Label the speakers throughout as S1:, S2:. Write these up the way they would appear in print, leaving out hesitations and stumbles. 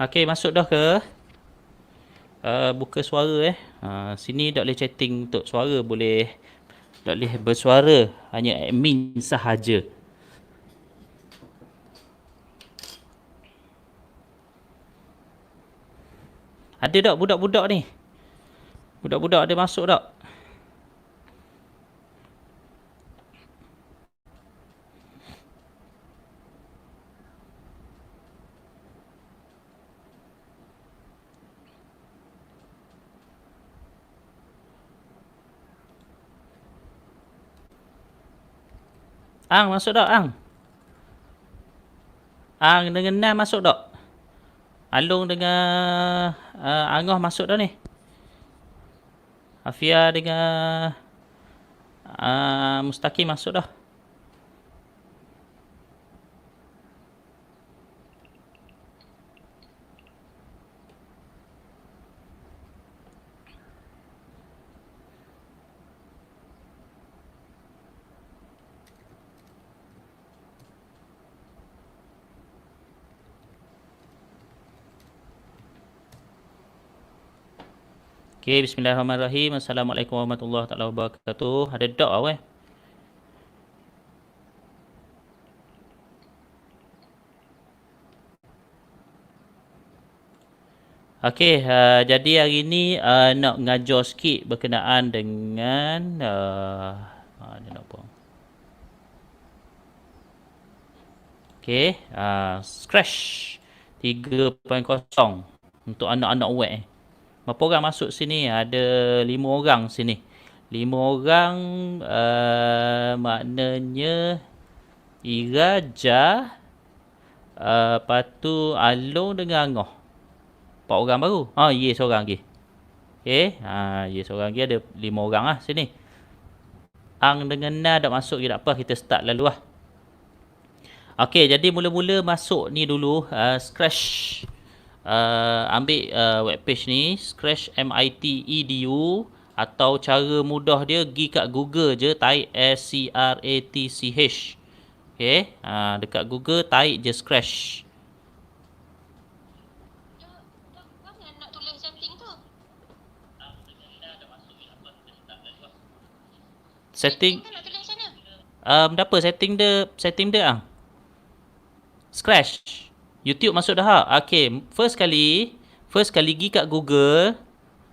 S1: Okey, masuk dah ke? Buka suara sini tak boleh chatting untuk suara, boleh tak boleh bersuara, hanya admin sahaja. Ada tak budak-budak ni? Budak-budak ada masuk tak? Ang masuk tak Ang? Ang dengan Nan masuk tak? Along dengan Angah masuk dah ni. Afia dengan Mustaqim masuk dah. Okay, bismillahirrahmanirrahim. Assalamualaikum warahmatullahi wabarakatuh. Ada dok awak? Okey, jadi hari ni nak ngajar sikit berkenaan dengan mana nak buang. Okey, Scratch 3.0 untuk anak-anak web. Berapa orang masuk sini? Ada 5 orang sini. 5 orang maknanya Ira, Jah, lepas tu Along dengan Angah. 4 orang baru. Ye seorang lagi. Okey, ye seorang lagi, ada 5 orang lah sini. Ang dengan Na dah masuk je, tak apa, kita start lalu lah. Okey, jadi mula-mula masuk ni dulu, Scratch. Ambil web page ni, Scratch MIT.edu, atau cara mudah dia pergi kat Google je, type SCRATCH. Okey, dekat Google type je Scratch. Setting berapa setting dia Scratch. YouTube masuk dah. Okey, first kali pergi kat Google,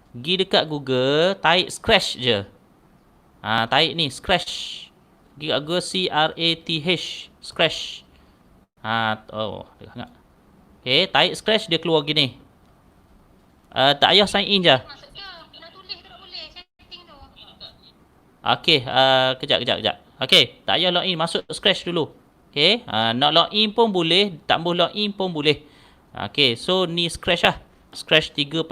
S1: pergi dekat Google, type Scratch je. Type ni Scratch. Pergi kat Google CRATH, Scratch. Dia hangat. Okey, type Scratch, dia keluar gini. Tak payah sign in je. Okey, kejap. Okey, tak payah login, masuk Scratch dulu. Okey, nak login pun boleh, tak boleh login pun boleh. Okey, so ni Scratch lah. Scratch 3.0.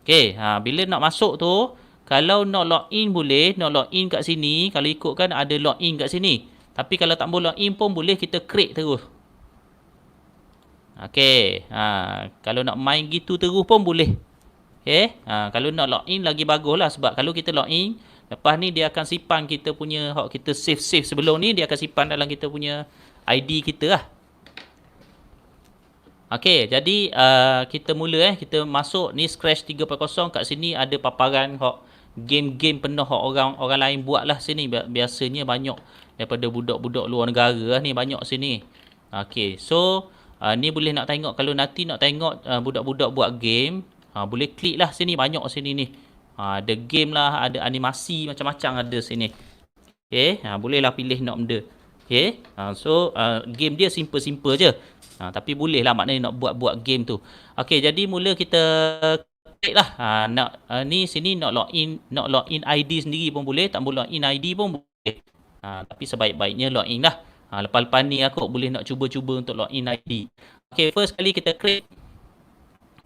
S1: Okey, bila nak masuk tu, kalau nak login boleh, nak login kat sini, kalau ikutkan ada login kat sini. Tapi kalau tak boleh login pun boleh, kita create terus. Okey, kalau nak main gitu terus pun boleh. Okey, kalau nak login lagi bagus lah, sebab kalau kita login, lepas ni dia akan simpan kita punya, kita save sebelum ni, dia akan simpan dalam kita punya ID kita lah. Okey, jadi kita mula kita masuk ni Scratch 3.0. Kat sini ada paparan game-game penuh orang lain buat lah sini. Biasanya banyak daripada budak-budak luar negara lah ni, banyak sini. Okey, so ni boleh nak tengok, kalau nanti nak tengok budak-budak buat game, boleh klik lah sini, banyak sini ni. Ada game lah, ada animasi, macam-macam ada sini. Okey, bolehlah pilih nak benda. Okey, so game dia simple-simple je. Tapi boleh lah, maknanya nak buat game tu. Okey, jadi mula kita klik lah. Nak ni sini nak login ID sendiri pun boleh, tak boleh login ID pun boleh. Tapi sebaik-baiknya login lah. Lepas-lepas ni aku boleh nak cuba-cuba untuk login ID. Okey, first kali kita create.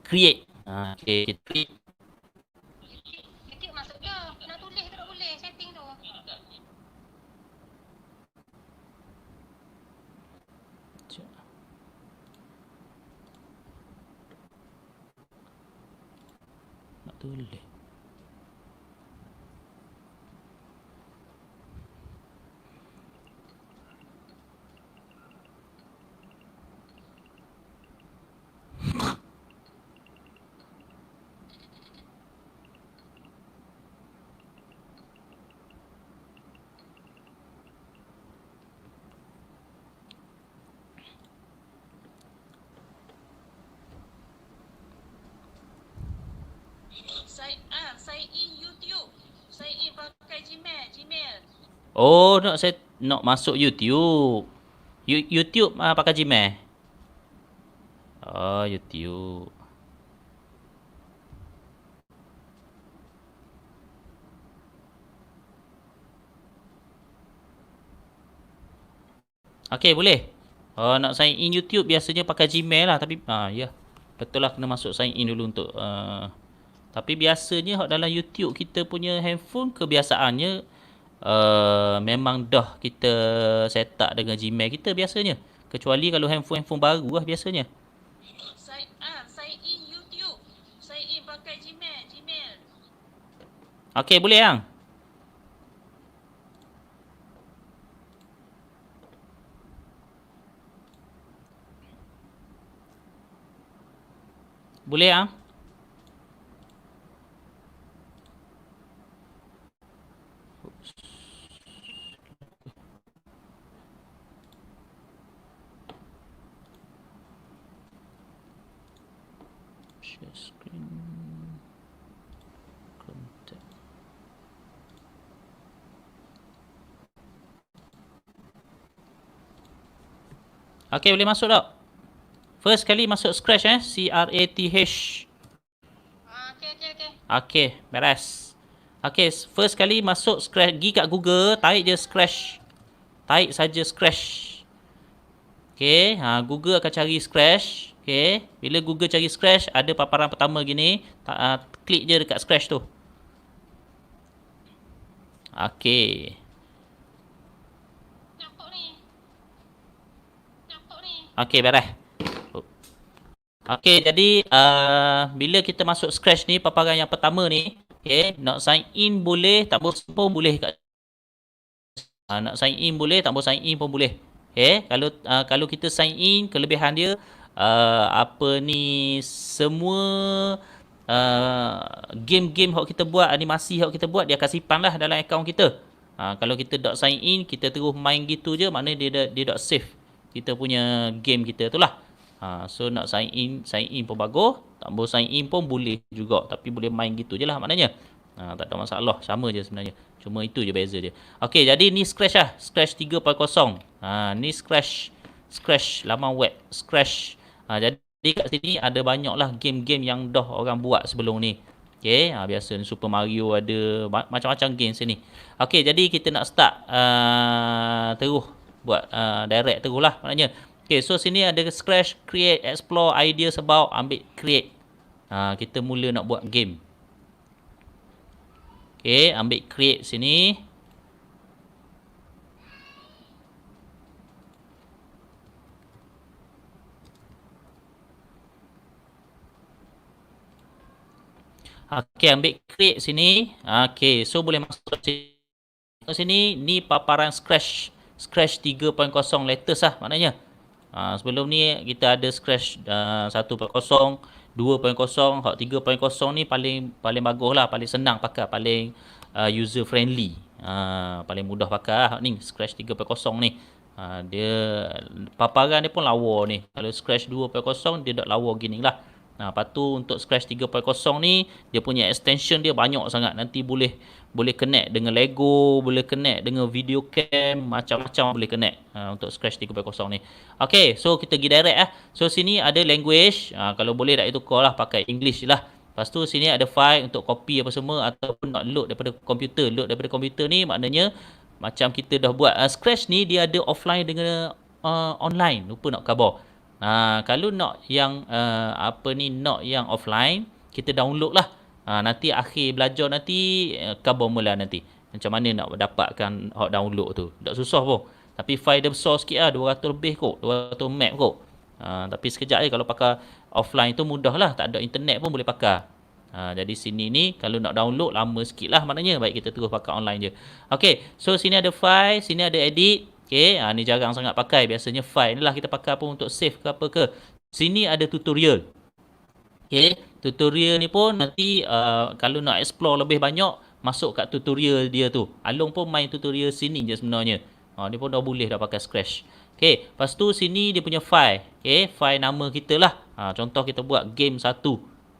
S1: Okey, kita create. Nak tulis.
S2: Sign in YouTube. Sign in pakai Gmail.
S1: Oh, nak masuk YouTube. YouTube pakai Gmail. Oh, YouTube. Okey, boleh. Nak sign in YouTube biasanya pakai Gmail lah, tapi ya. Betul lah, kena masuk sign in dulu untuk tapi biasanya dalam YouTube kita punya handphone kebiasaannya memang dah kita set up dengan Gmail kita biasanya. Kecuali kalau handphone baru lah biasanya.
S2: Sign in YouTube. Sign in pakai Gmail.
S1: Okey, boleh yang. Boleh yang. Share screen. Contact. Okey, boleh masuk tak? First kali masuk Scratch CRATH.
S2: Okay.
S1: Okey, beres. Okey, first kali masuk Scratch, pergi kat Google, tarik je Scratch. Tarik saja Scratch. Okey, Google akan cari Scratch. Okey, bila Google cari Scratch, ada paparan pertama gini, klik je dekat Scratch tu. Okey.
S2: Nampak ni.
S1: Okey, beres. Okey, jadi bila kita masuk Scratch ni, paparan yang pertama ni, okey, nak sign in boleh, tak boleh kat nak sign in boleh, tak mau sign in pun boleh. Okay, kalau kita sign in, kelebihan dia apa ni, semua game-game hok kita buat, animasi hok kita buat, dia akan simpan lah dalam akaun kita. Kalau kita dok sign in, kita terus main gitu je, maknanya dia dok save kita punya game kita tu lah. So nak sign in pun bagus, tak mau sign in pun boleh juga, tapi boleh main gitu je lah maknanya. Tak ada masalah, sama je sebenarnya. Cuma itu je beza dia. Okey, jadi ni Scratch lah. Scratch 3.0. Ni Scratch laman web. Scratch. Jadi kat sini ada banyak lah game-game yang dah orang buat sebelum ni. Okey, biasa ni Super Mario ada macam-macam game sini. Okey, jadi kita nak start terus buat direct terus lah maknanya. Okey, so sini ada Scratch, create, explore, ideas about, ambil create. Kita mula nak buat game. Okay, ambil create sini. Okay, ambil create sini. Okay, so boleh masuk sini. Ni paparan Scratch 3.0 latest lah maknanya. Sebelum ni kita ada Scratch 1.0, 2.0, 3.0 ni paling bagus lah, paling senang pakai, paling user friendly. Paling mudah pakai lah ni Scratch 3.0 ni. Dia paparan dia pun lawa ni. Kalau Scratch 2.0 dia tak lawa gini lah. Lepas tu untuk Scratch 3.0 ni dia punya extension dia banyak sangat. Nanti boleh connect dengan Lego, boleh connect dengan video cam, macam-macam boleh connect untuk Scratch 3.0 ni. Okay, so kita pergi direct lah. So sini ada language, kalau boleh tak tukar lah pakai English lah. Lepas tu sini ada file untuk copy apa semua, ataupun nak load daripada komputer. Load daripada komputer ni maknanya macam kita dah buat Scratch ni dia ada offline dengan online. Lupa nak khabar. Kalau nak yang nak yang offline, kita download lah. Nanti akhir belajar nanti khabar mula nanti. Macam mana nak dapatkan hot download tu. Tak susah pun. Tapi file dia besar sikit lah, 200 lebih kot, 200 meg kot. Tapi sekejap je kalau pakai offline tu mudah lah, tak ada internet pun boleh pakai. Jadi sini ni kalau nak download lama sikit lah maknanya. Baik kita terus pakai online je. Okay, so sini ada file, sini ada edit. Okay, ni jarang sangat pakai. Biasanya file ni lah kita pakai pun untuk save ke apa ke. Sini ada tutorial. Okay, tutorial ni pun nanti kalau nak explore lebih banyak, masuk kat tutorial dia tu. Along pun main tutorial sini je sebenarnya. Dia pun dah boleh dah pakai Scratch. Okay, lepas tu sini dia punya file. Okay, file nama kita lah. Contoh kita buat game 1.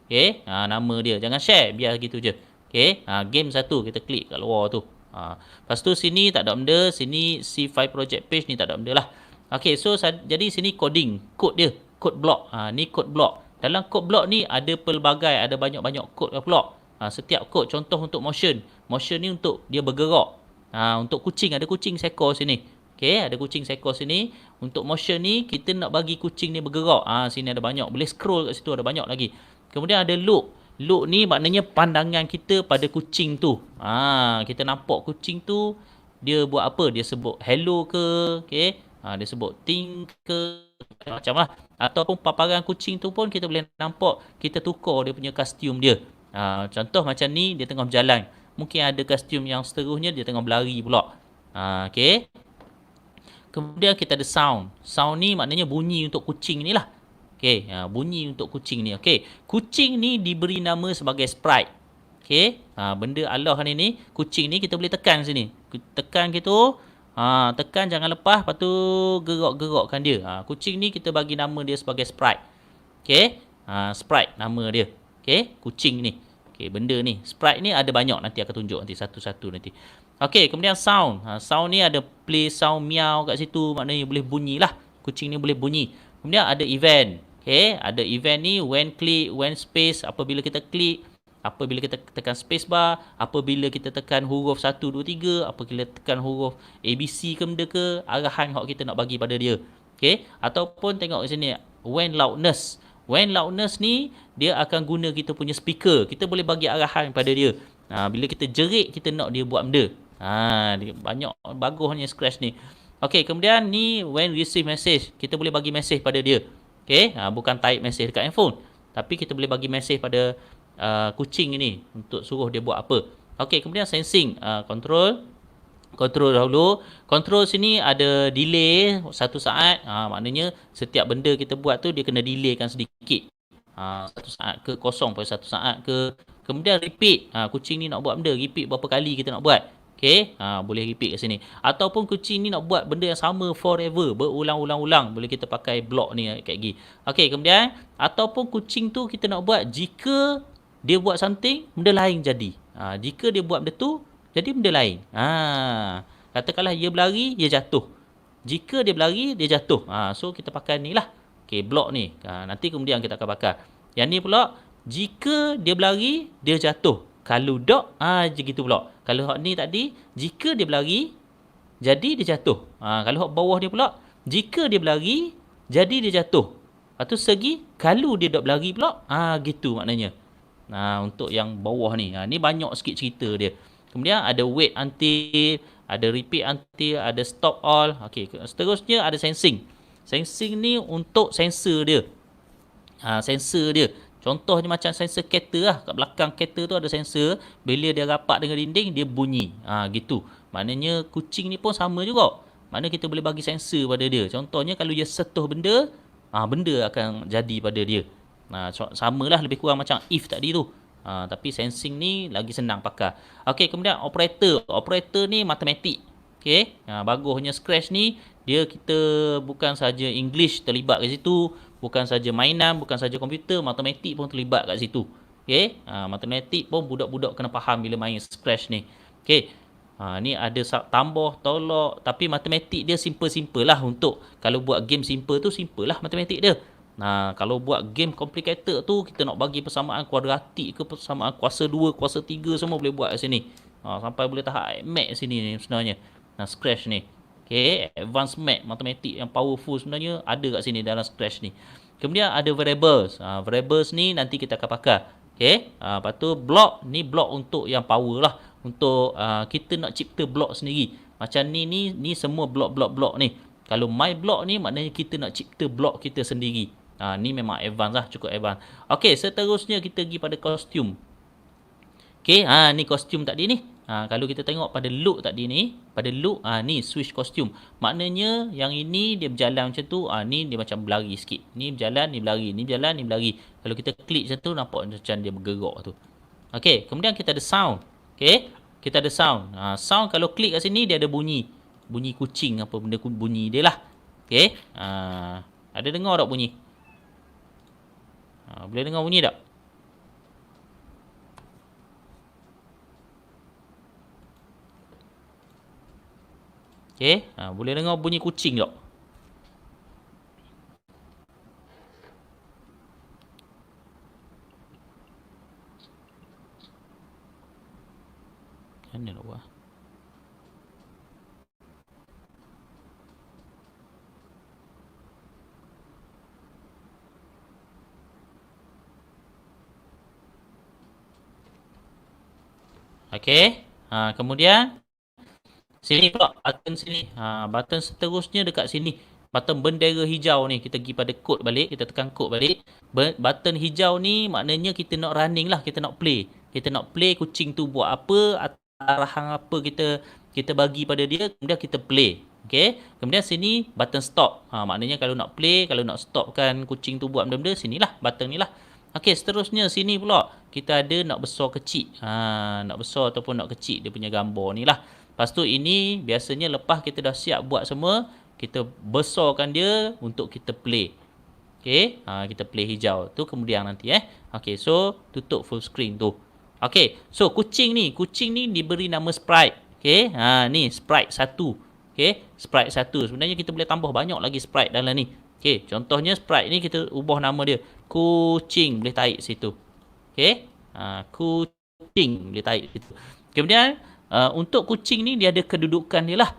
S1: Okey, nama dia. Jangan share, biar gitu je. Okey, game satu kita klik kat luar tu. Lepas tu sini tak ada benda, sini C5 project page ni tak ada benda lah. Okey, so jadi sini coding, kod dia, kod block. Ni kod block. Dalam kod block ni ada pelbagai, ada banyak-banyak kod block. Setiap kod contoh untuk motion. Motion ni untuk dia bergerak. Untuk kucing, ada kucing seekor sini. Okey, ada kucing seekor sini. Untuk motion ni kita nak bagi kucing ni bergerak. Sini ada banyak. Boleh scroll kat situ, ada banyak lagi. Kemudian ada look. Look ni maknanya pandangan kita pada kucing tu. Kita nampak kucing tu dia buat apa? Dia sebut hello ke, okey? Dia sebut think ke, macam lah. Ataupun paparan kucing tu pun kita boleh nampak, kita tukar dia punya kostum dia. Contoh macam ni dia tengah berjalan. Mungkin ada kostum yang seterusnya dia tengah berlari pula. Okey. Kemudian kita ada sound. Sound ni maknanya bunyi untuk kucing ni lah. Okey, bunyi untuk kucing ni. Okey, kucing ni diberi nama sebagai sprite. Okey, benda Allah ni kucing ni kita boleh tekan sini. Tekan gitu. Tekan jangan lepas, lepas tu gerak-gerakkan dia. Kucing ni kita bagi nama dia sebagai sprite. Okey, sprite nama dia. Okey, kucing ni. Okey, benda ni. Sprite ni ada banyak, nanti akan tunjuk nanti satu-satu nanti. Okey, kemudian sound. Sound ni ada play sound meow kat situ, maknanya boleh bunyi lah. Kucing ni boleh bunyi. Kemudian ada event. Okey, ada event ni when click, when space, apabila kita klik, apabila kita tekan space bar, apabila kita tekan huruf 1 2 3, apabila tekan huruf ABC ke benda ke, arahan hak kita nak bagi pada dia. Okey, ataupun tengok kat sini when loudness. When loudness ni dia akan guna kita punya speaker. Kita boleh bagi arahan pada dia. Bila kita jerit kita nak dia buat benda. Dia banyak bagusnya Scratch ni. Okey, kemudian ni when receive message, kita boleh bagi message pada dia. Okey, bukan type message dekat handphone, tapi kita boleh bagi message pada kucing ini untuk suruh dia buat apa. Okey, kemudian sensing, control dahulu. Control sini ada delay 1 saat. Maknanya setiap benda kita buat tu dia kena delaykan sedikit. 1 saat ke, 0.1 saat ke. Kemudian repeat. Kucing ni nak buat benda, repeat berapa kali kita nak buat. Okey, boleh repeat kat sini. Ataupun kucing ni nak buat benda yang sama forever, berulang-ulang-ulang, boleh kita pakai block ni kat gini. Okey, kemudian ataupun kucing tu kita nak buat jika dia buat something, benda lain jadi. Jika dia buat benda tu, jadi benda lain. Katakanlah dia berlari, dia jatuh. Jika dia berlari, dia jatuh. So kita pakai ni lah. Okey, block ni. Nanti kemudian kita akan pakai. Yang ni pula, jika dia berlari, dia jatuh. Kalau tak, je gitu pula. Kalau hak ni tadi, jika dia berlari, jadi dia jatuh. Kalau hak bawah dia pula, jika dia berlari, jadi dia jatuh. Lepas tu segi, kalau dia tak berlari pula, gitu maknanya. Untuk yang bawah ni. Ni banyak sikit cerita dia. Kemudian ada wait until, ada repeat until, ada stop all. Okey, seterusnya ada sensing. Sensing ni untuk sensor dia. Sensor dia. Contohnya macam sensor kereta lah. Kat belakang kereta tu ada sensor. Bila dia rapat dengan dinding, dia bunyi. Gitu. Maknanya kucing ni pun sama juga. Maknanya kita boleh bagi sensor pada dia. Contohnya kalau dia sentuh benda, benda akan jadi pada dia. Samalah lebih kurang macam if tadi tu. Tapi sensing ni lagi senang pakai. Okey, kemudian operator. Operator ni matematik. Okey, bagusnya Scratch ni dia kita bukan saja English terlibat kat situ, bukan saja mainan, bukan saja komputer, matematik pun terlibat kat situ. Okey, matematik pun budak-budak kena faham bila main Scratch ni. Okey. Ni ada tambah, tolak, tapi matematik dia simple-simple lah. Untuk kalau buat game simple tu simple lah matematik dia. Kalau buat game complicated tu, kita nak bagi persamaan kuadratik ke persamaan kuasa 2, kuasa 3 semua boleh buat kat sini. Sampai boleh tahap math sini ni sebenarnya. Scratch ni. Okay, advanced math, matematik yang powerful sebenarnya ada kat sini dalam Scratch ni. Kemudian ada variables. Variables ni nanti kita akan pakai. Okay, lepas tu block ni, block untuk yang power lah. Untuk kita nak cipta block sendiri. Macam ni semua block ni. Kalau my block ni maknanya kita nak cipta block kita sendiri. Ni memang advance lah, cukup advance. Okey, seterusnya kita pergi pada kostum. Okey, ni kostum tadi ni. Kalau kita tengok pada look tadi ni, pada look, ni switch kostum. Maknanya yang ini dia berjalan macam tu, ni dia macam berlari sikit. Ni berjalan, ni berlari, ni berjalan, ni berlari. Kalau kita klik macam tu, nampak macam dia bergerak tu. Okey, kemudian kita ada sound. Okey, kita ada sound. Sound kalau klik kat sini dia ada bunyi. Bunyi kucing apa benda bunyi dia lah. Okey, ada dengar tak bunyi? Boleh dengar bunyi tak? Okey, boleh dengar bunyi kucing tak? Mana nak buat? Okey. Kemudian sini pula button sini. Button seterusnya dekat sini. Button bendera hijau ni, kita pergi pada code balik, kita tekan code balik. Button hijau ni maknanya kita nak running lah, kita nak play. Kita nak play kucing tu buat apa, arahan apa kita bagi pada dia, kemudian kita play. Okey. Kemudian sini button stop. Maknanya kalau nak play, kalau nak stopkan kucing tu buat benda-benda, sinilah button ni lah. Okey, seterusnya sini pula kita ada nak besar kecil. Nak besar ataupun nak kecil dia punya gambar ni lah. Lepas tu ini biasanya lepas kita dah siap buat semua, kita besarkan dia untuk kita play. Okey, kita play hijau. Tu kemudian nanti Okey, so tutup full screen tu. Okey, so kucing ni diberi nama Sprite. Okey, ni Sprite 1. Okey, Sprite 1. Sebenarnya kita boleh tambah banyak lagi Sprite dalam ni. Okey, contohnya Sprite ni kita ubah nama dia. Kucing, boleh tarik situ. Okey, kucing boleh tarik situ. Kemudian untuk kucing ni dia ada kedudukan dia lah.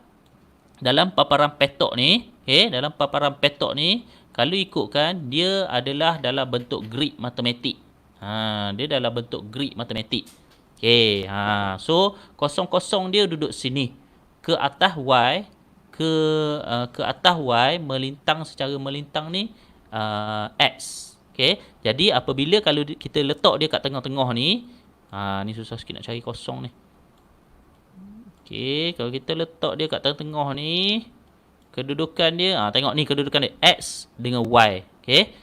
S1: Dalam paparan petok ni, dalam paparan petok ni, kalau ikutkan dia adalah dalam bentuk grid matematik. Dia dalam bentuk grid matematik. Okey, so kosong-kosong dia duduk sini. Ke atas Y, ke atas Y melintang secara melintang ni X. Okey, jadi apabila kalau kita letak dia kat tengah-tengah ni, ni susah sikit nak cari kosong ni. Okey, kalau kita letak dia kat tengah-tengah ni, kedudukan dia, tengok ni kedudukan dia X dengan Y. Okey,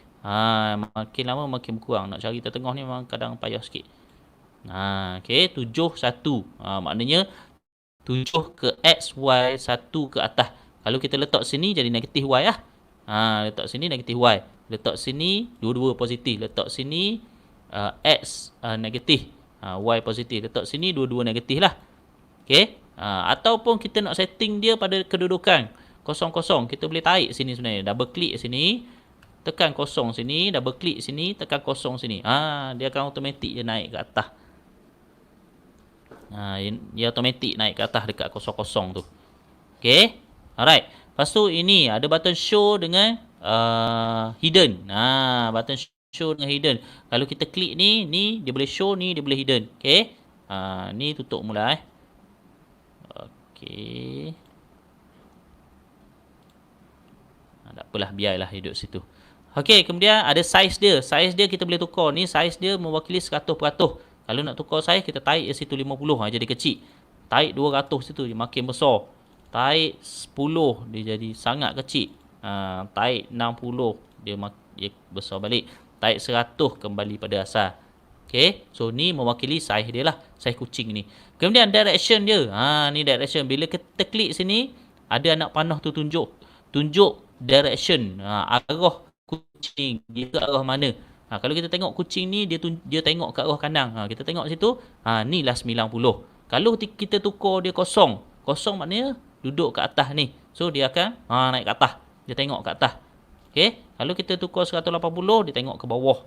S1: makin lama makin berkurang. Nak cari tengah ni memang kadang payah sikit. Okey, 7 1. Maknanya 7 ke X, Y, 1 ke atas. Kalau kita letak sini jadi negatif Y lah. Letak sini negatif Y. Letak sini dua-dua positif. Letak sini X negatif, Y positif. Letak sini dua-dua negatif lah. Okey. Ataupun kita nak setting dia pada kedudukan kosong-kosong. Kita boleh tarik sini sebenarnya. Double klik sini. Tekan kosong sini. Double klik sini. Tekan kosong sini. Dia akan automatik dia naik ke atas. Dia automatik naik ke atas dekat kosong-kosong tu. Okey. Alright. Lepas tu ini ada button show dengan hidden. Button show dengan hidden. Kalau kita klik ni dia boleh show, ni dia boleh hidden. Okey. Ni tutup mula Okey. Tak apalah, biarlah hidup situ. Okey, kemudian ada size dia. Size dia kita boleh tukar. Ni size dia mewakili 100%. Kalau nak tukar size, kita tarik ke situ 50, jadi kecil. Tarik 200 situ, dia makin besar. Tarik 10, dia jadi sangat kecil. Tarik 60, dia besar balik. Tarik 100, kembali pada asal. Okay, so ni mewakili saiz dia lah, saiz kucing ni. Kemudian direction dia. Ni direction. Bila kita klik sini, ada anak panah tu tunjuk direction. Arah kucing dia ke arah mana. Kalau kita tengok kucing ni, dia tengok ke arah kanan. Kita tengok situ, ni lah 90. Kalau kita tukar dia kosong. Kosong maknanya duduk ke atas ni. So dia akan naik ke atas. Dia tengok ke atas. Okay, kalau kita tukar 180, dia tengok ke bawah.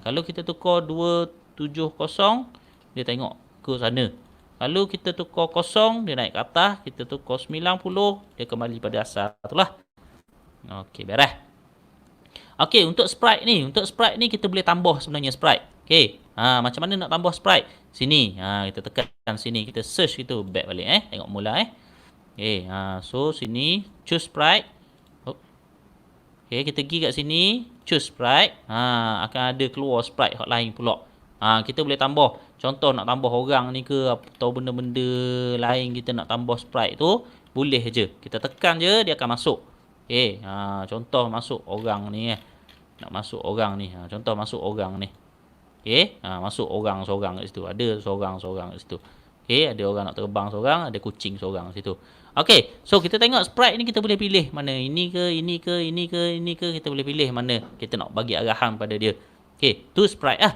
S1: Kalau kita tukar 270, dia tengok ke sana. Kalau kita tukar kosong, dia naik ke atas. Kita tukar 90, dia kembali pada asal. Itulah. Okey, beres. Okey, untuk sprite ni kita boleh tambah sebenarnya sprite. Okey. Macam mana nak tambah sprite? Sini. Kita tekan sini, kita search gitu, back balik tengok mula Okey, so sini choose sprite. Okey, kita pergi kat sini, choose sprite. Akan ada keluar sprite hotline pula. Kita boleh tambah. Contoh nak tambah orang ni ke atau benda-benda lain kita nak tambah sprite tu, boleh je. Kita tekan je, dia akan masuk. Okey, contoh masuk orang ni Nak masuk orang ni. Contoh masuk orang ni. Okey, masuk orang seorang kat situ. Ada seorang-seorang kat situ. Okey, ada orang nak terbang seorang, ada kucing seorang kat situ. Okey, so kita tengok sprite ni kita boleh pilih mana, ini ke, ini ke, ini ke, ini ke, kita boleh pilih mana kita nak bagi arahan pada dia. Okey, tu sprite lah.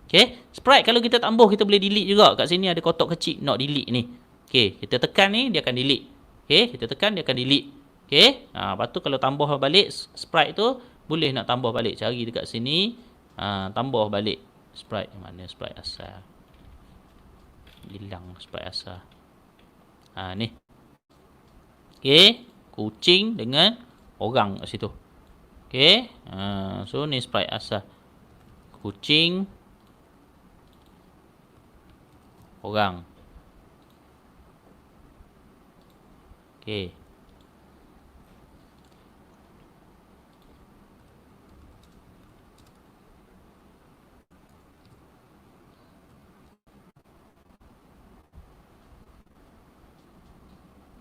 S1: Okey, sprite kalau kita tambah kita boleh delete juga. Kat sini ada kotak kecil nak delete ni. Okey, kita tekan ni dia akan delete. Okey, kita tekan dia akan delete. Okey. Lepas tu kalau tambah balik sprite tu, boleh nak tambah balik. Cari dekat sini. Tambah balik sprite. Mana sprite asal? Hilang sprite asal. Ni. Okey. Kucing dengan orang kat situ. Okey. So ni sprite asal. Kucing. Orang. Okey.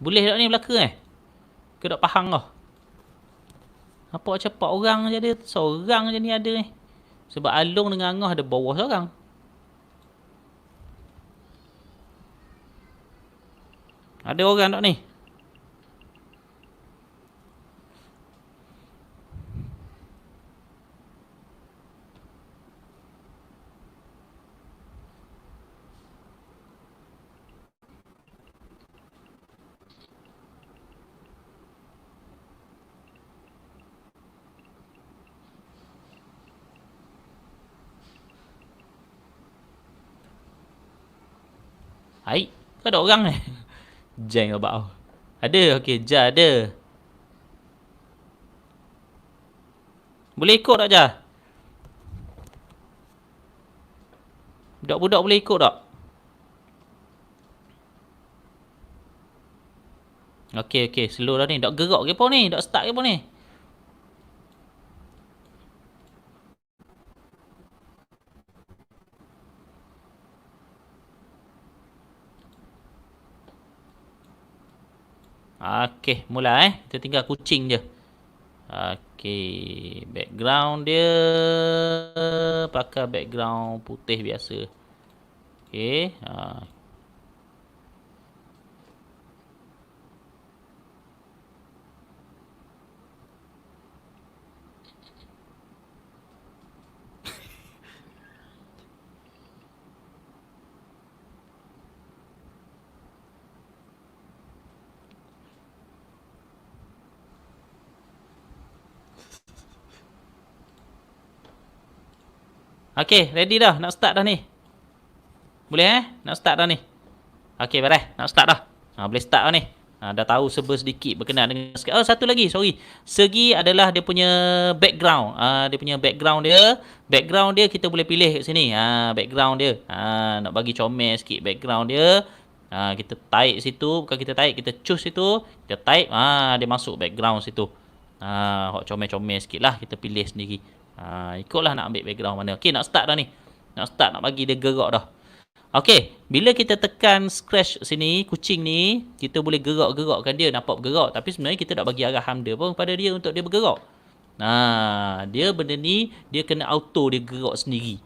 S1: Boleh tak ni belaka Ke tak faham kau? Nampak macam 4 orang je ada. Seorang je ni ada ni. Sebab Along dengan Angah ada bawah seorang. Ada orang tak ni? Hai, kau ada orang ni? Jeng abang. Ada, okey, Ja ada. Boleh ikut tak Ja? Budak-budak boleh ikut tak? Okey, slow dah ni. Tak gerak ke apa ni? Tak start ke apa ni? Okey, mula Kita tinggal kucing je. Okey, background dia pakai background putih biasa. Okey, Okey, ready dah. Nak start dah ni. Boleh Nak start dah ni. Okey, beres. Nak start dah. Boleh start dah ni. Dah tahu serba sedikit berkenaan dengan Skype. Oh, satu lagi. Sorry. Segi adalah dia punya background. Dia punya background dia. Background dia kita boleh pilih kat sini. Background dia. Nak bagi comel sikit background dia. Kita type situ. Bukan kita type. Kita choose situ. Kita type. Dia masuk background situ. Hok comel-comel sikit lah. Kita pilih sendiri. Ikutlah nak ambil background mana. Okey, nak start dah ni. Nak start, nak bagi dia gerak dah. Okey, bila kita tekan scratch sini, kucing ni, kita boleh gerak-gerakkan dia, nampak bergerak. Tapi sebenarnya kita tak bagi arahan dia pun pada dia untuk dia bergerak. Dia benda ni, dia kena auto dia gerak sendiri.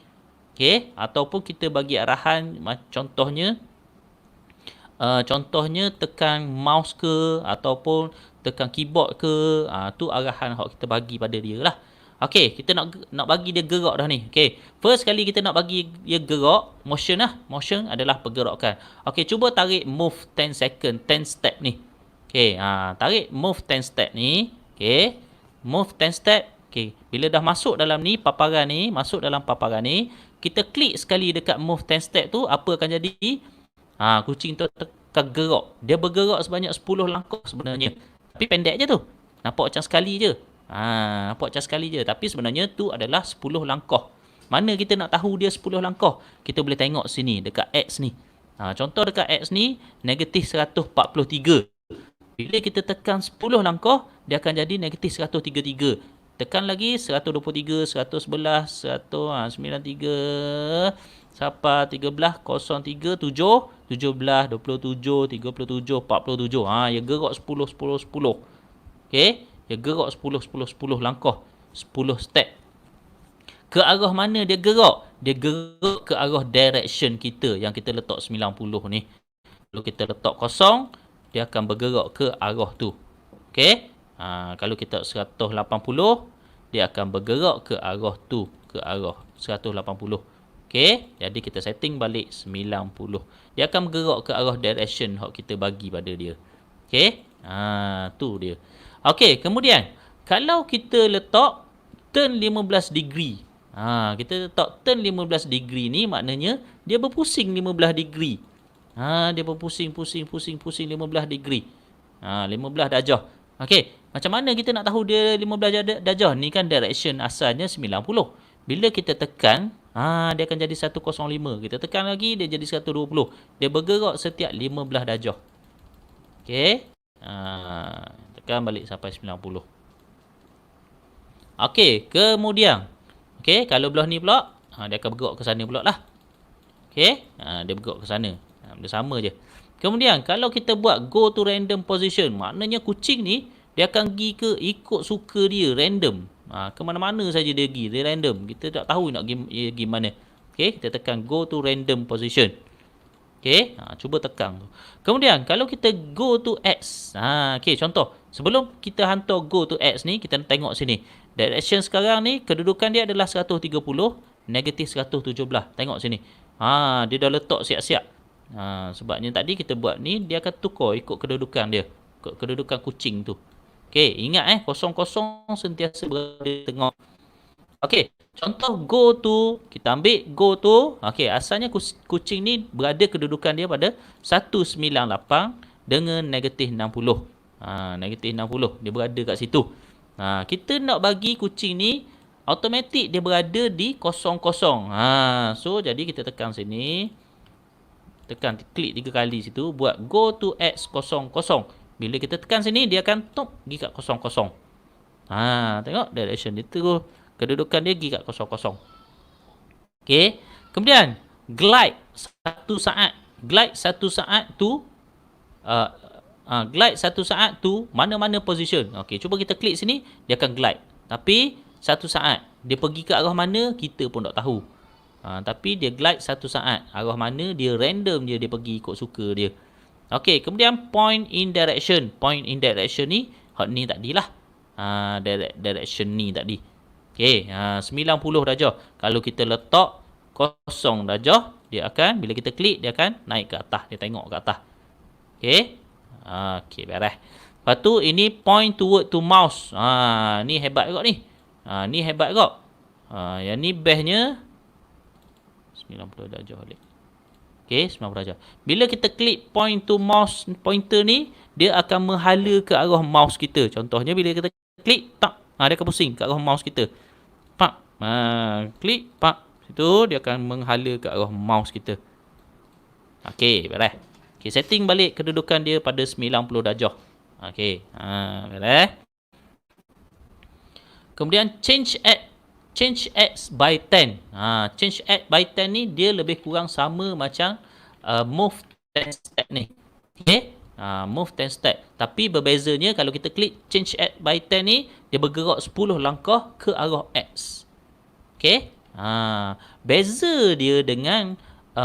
S1: Okey, ataupun kita bagi arahan, contohnya tekan mouse ke, ataupun tekan keyboard ke, tu arahan yang kita bagi pada dia lah. Okey, kita nak bagi dia gerak dah ni. Okey, first kali kita nak bagi dia gerak, motion lah. Motion adalah pergerakan. Okey, cuba tarik move 10 second, 10 step ni. Okey, tarik move 10 step ni. Okey, move 10 step. Okey, bila dah masuk dalam ni, paparan ni, masuk dalam paparan ni, kita klik sekali dekat move 10 step tu, apa akan jadi? Kucing tu akan gerak. Dia bergerak sebanyak 10 langkah sebenarnya. Tapi pendek je tu. Nampak macam sekali je. Nampak macam sekali je. Tapi sebenarnya tu adalah 10 langkah. Mana kita nak tahu dia 10 langkah? Kita boleh tengok sini dekat X ni. Contoh dekat X ni negatif 143. Bila kita tekan 10 langkah, dia akan jadi negatif 133. Tekan lagi 123, 111, 193 sampai 13, 03, 7, 17, 27, 37, 47. Dia gerak 10, 10, 10. Okey? Dia gerak 10, 10, 10 langkah. 10 step. Ke arah mana dia gerak? Dia gerak ke arah direction kita yang kita letak 90 ni. Kalau kita letak kosong, dia akan bergerak ke arah tu. Okey? Kalau kita 180, dia akan bergerak ke arah tu. Ke arah 180. Okey? Jadi kita setting balik 90. Dia akan bergerak ke arah direction yang kita bagi pada dia. Okey. Tu dia. Okey, kemudian kalau kita letak turn 15 degree. Kita letak turn 15 degree ni maknanya dia berpusing 15 degree. Dia berpusing 15 degree. 15 darjah. Okey, macam mana kita nak tahu dia 15 darjah? Ni kan direction asalnya 90. Bila kita tekan, dia akan jadi 105. Kita tekan lagi, dia jadi 120. Dia bergerak setiap 15 darjah. Okey. Tekan balik sampai 90. Okey, kemudian. Okey, kalau belah ni pula, dia akan bergerak ke sana pula lah. Okey, dia bergerak ke sana. Benda sama je. Kemudian, kalau kita buat go to random position, maknanya kucing ni, dia akan pergi ke ikut suka dia, random. Ke mana-mana saja dia pergi, dia random. Kita tak tahu nak pergi mana. Okey, kita tekan go to random position. Okey, cuba tekan tu. Kemudian, kalau kita go to X. Okey, contoh. Sebelum kita hantar go to X ni, kita tengok sini. Direction sekarang ni, kedudukan dia adalah 130, negatif 117. Tengok sini. Dia dah letak siap-siap. Sebabnya tadi kita buat ni, dia akan tukar ikut kedudukan dia. Ikut kedudukan kucing tu. Okey, ingat kosong-kosong sentiasa berada di tengah. Okey, contoh go to, kita ambil go to. Okey, asalnya kucing ni berada kedudukan dia pada 198 dengan negatif 60. Negatif 60. Dia berada kat situ. Kita nak bagi kucing ni automatik dia berada di kosong-kosong. So jadi kita tekan sini. Tekan klik 3 kali situ, buat go to X 00. Bila kita tekan sini, dia akan pergi kat 00. Tengok direction dia tu. Kedudukan dia pergi kat 00. Okey. Kemudian glide 1 saat. Glide 1 saat tu glide 1 saat tu mana-mana position. Okey, cuba kita klik sini, dia akan glide. Tapi 1 saat. Dia pergi ke arah mana, kita pun tak tahu. Tapi dia glide 1 saat. Arah mana, dia random je, dia pergi ikut suka dia. Okey, kemudian point in direction. Point in direction ni, hot ni tadilah. Direction ni tadi. Okey, 90 darjah. Kalau kita letak 0 darjah, dia akan, bila kita klik, dia akan naik ke atas. Dia tengok ke atas. Okey. Okey, beres. Lepas tu, ini point toward to mouse. Ni hebat kot ni. Ni hebat kot. Yang ni bestnya 90 darjah balik. Okey, 90 darjah. Bila kita klik point to mouse pointer ni, dia akan menghala ke arah mouse kita. Contohnya bila kita klik, tak, dia akan pusing ke arah mouse kita. Pak. Klik, pak. Situ dia akan menghala ke arah mouse kita. Okey, beres. Okey, setting balik kedudukan dia pada 90 darjah. Okey, beres. Kemudian change X by 10. Change X by 10 ni dia lebih kurang sama macam move 10 step ni. Okey? Move 10 step. Tapi berbezanya kalau kita klik change X by 10 ni, dia bergerak 10 langkah ke arah X. Okey? Beza dia dengan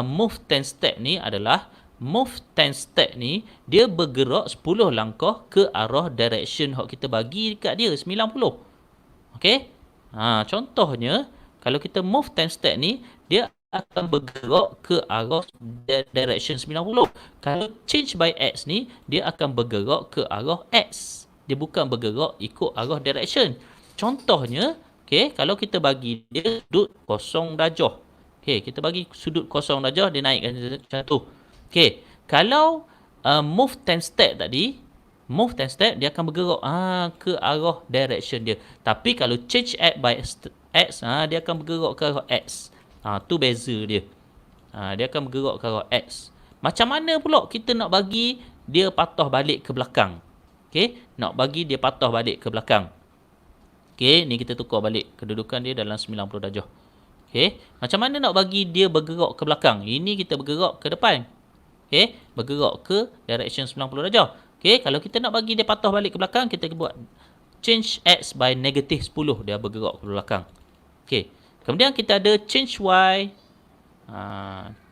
S1: move 10 step ni adalah move 10 step ni dia bergerak 10 langkah ke arah direction yang kita bagi dekat dia 90. Okey? Contohnya, kalau kita move 10 step ni, dia akan bergerak ke arah direction 90. Kalau change by X ni, dia akan bergerak ke arah X. Dia bukan bergerak ikut arah direction. Contohnya, okay, kalau kita bagi dia sudut 0 darjah. Okay, kita bagi sudut 0 darjah, dia naikkan macam tu. Okay, kalau move 10 step tadi, move 10 step, dia akan bergerak ke arah direction dia. Tapi kalau change X by X, dia akan bergerak ke arah X. Tu beza dia. Dia akan bergerak ke arah X. Macam mana pula kita nak bagi dia patah balik ke belakang? Okay, nak bagi dia patah balik ke belakang. Okay, ni kita tukar balik. Kedudukan dia dalam 90 darjah. Okay, macam mana nak bagi dia bergerak ke belakang? Ini kita bergerak ke depan. Okay, bergerak ke direction 90 darjah. Okay, kalau kita nak bagi dia patah balik ke belakang, kita buat change X by negatif 10. Dia bergerak ke belakang. Okay, kemudian kita ada change Y.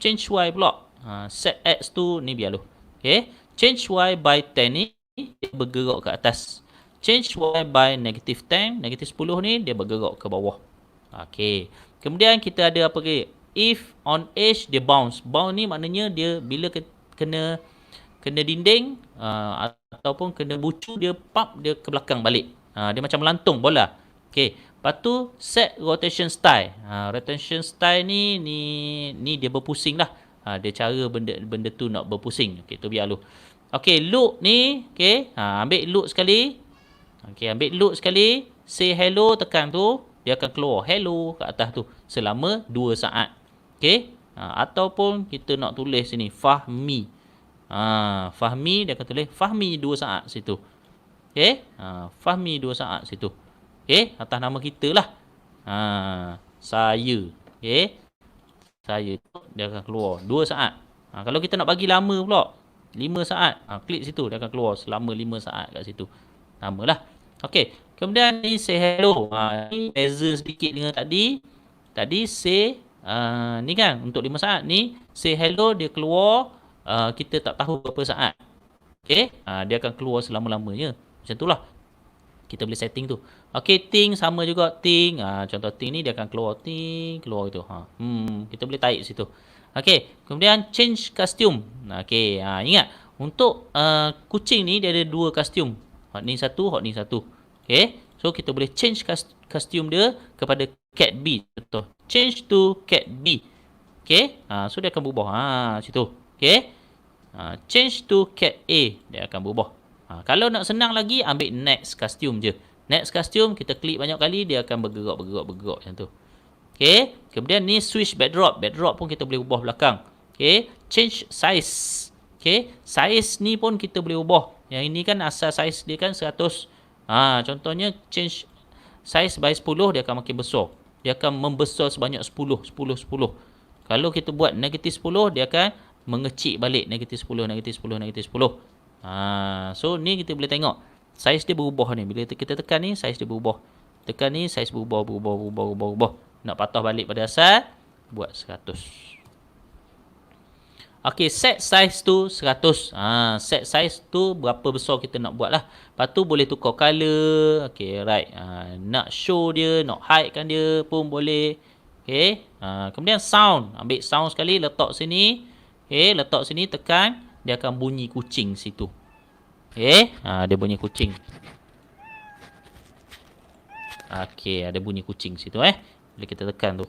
S1: Change Y pula. Set X tu, ni biar lu. Okay, change Y by 10 ni, dia bergerak ke atas. Change Y by negatif 10, negatif 10 ni, dia bergerak ke bawah. Okay, kemudian kita ada apa lagi? If on edge, dia bounce. Bounce ni maknanya dia bila kena dinding, ataupun kena bucu dia pump dia ke belakang balik. Dia macam melantung bola. Okey. Lepas tu set rotation style. Rotation style ni dia berpusing lah. Dia cara benda tu nak berpusing. Okey, tu biar lu. Okey, loop ni, okey. Ambil loop sekali. Okey, ambil loop sekali. Say hello, tekan tu. Dia akan keluar hello kat atas tu selama 2 saat. Okey. Ataupun kita nak tulis sini Fahmi. Fahmi dia akan tulis Fahmi 2 saat situ. Okey. Fahmi 2 saat situ. Okey, atas nama kita lah. Saya. Okey. Saya tu dia akan keluar 2 saat. Kalau kita nak bagi lama pula 5 saat. Klik situ dia akan keluar selama 5 saat kat situ. Lamalah. Okey. Kemudian ni say hello. Ni beza sedikit dengan tadi. Tadi say ni kan untuk 5 saat ni say hello dia keluar kita tak tahu berapa saat. Okey, dia akan keluar selama-lamanya. Macam itulah. Kita boleh setting tu. Okey, ting sama juga ting. Contoh ting ni dia akan keluar ting, keluar gitu. Kita boleh tarik situ. Okey, kemudian change costume. Okey, ingat untuk kucing ni dia ada 2 costume. Hot ni satu, hot ni satu. Okey, so kita boleh change costume dia kepada cat B. Contoh, change to cat B. Okey, so dia akan berubah. Situ. Okey. Change to cat A, dia akan berubah. Kalau nak senang lagi, ambil next costume je. Next costume, kita klik banyak kali, dia akan bergerak macam tu. Okay. Kemudian ni switch backdrop. Backdrop pun kita boleh ubah belakang. Okay. Change size. Okay. Size ni pun kita boleh ubah. Yang ini kan asal size dia kan 100. Contohnya change size by 10, dia akan makin besar. Dia akan membesar sebanyak 10. Kalau kita buat negatif 10, dia akan mengecil balik negatif 10. So ni kita boleh tengok saiz dia berubah ni. Bila kita tekan ni, saiz dia berubah. Tekan ni, saiz berubah. Nak patah balik pada asal, buat 100. Okey, set size tu 100. Set size tu berapa besar kita nak buat lah. Lepas tu boleh tukar color. Okey, right. Nak show dia, nak hide kan dia pun boleh. Okey. Kemudian sound. Ambil sound sekali, letak sini. Okey, letak sini, tekan. Dia akan bunyi kucing situ. Okey. Dia bunyi kucing. Okey, ada bunyi kucing situ Bila kita tekan tu.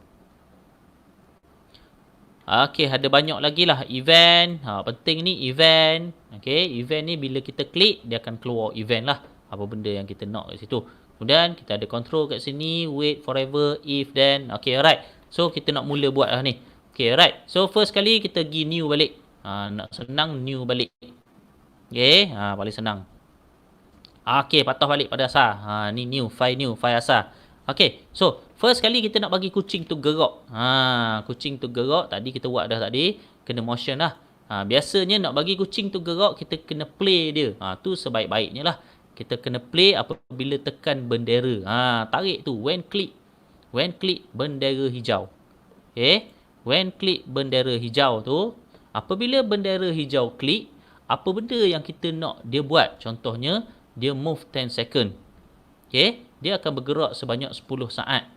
S1: Okey, ada banyak lagi lah event. Penting ni event. Okey, event ni bila kita klik, dia akan keluar event lah. Apa benda yang kita nak kat situ. Kemudian kita ada control kat sini. Wait forever, if, then. Okey, alright. So, kita nak mula buat lah ni. Okey, alright. So, first kali kita pergi new balik. Nak senang, new balik. Okey, paling senang. Okey, patah balik pada asal. Ni new, file asal. Okey, so first kali kita nak bagi kucing tu gerak. Kucing tu gerak, tadi kita buat dah tadi. Kena motion lah. Biasanya nak bagi kucing tu gerak, kita kena play dia. Tu sebaik-baiknya lah. Kita kena play apabila tekan bendera. Tarik tu, when click bendera hijau. Okay, when click bendera hijau tu, apabila bendera hijau klik, apa benda yang kita nak dia buat? Contohnya, dia move 10 second. Okay, dia akan bergerak sebanyak 10 saat.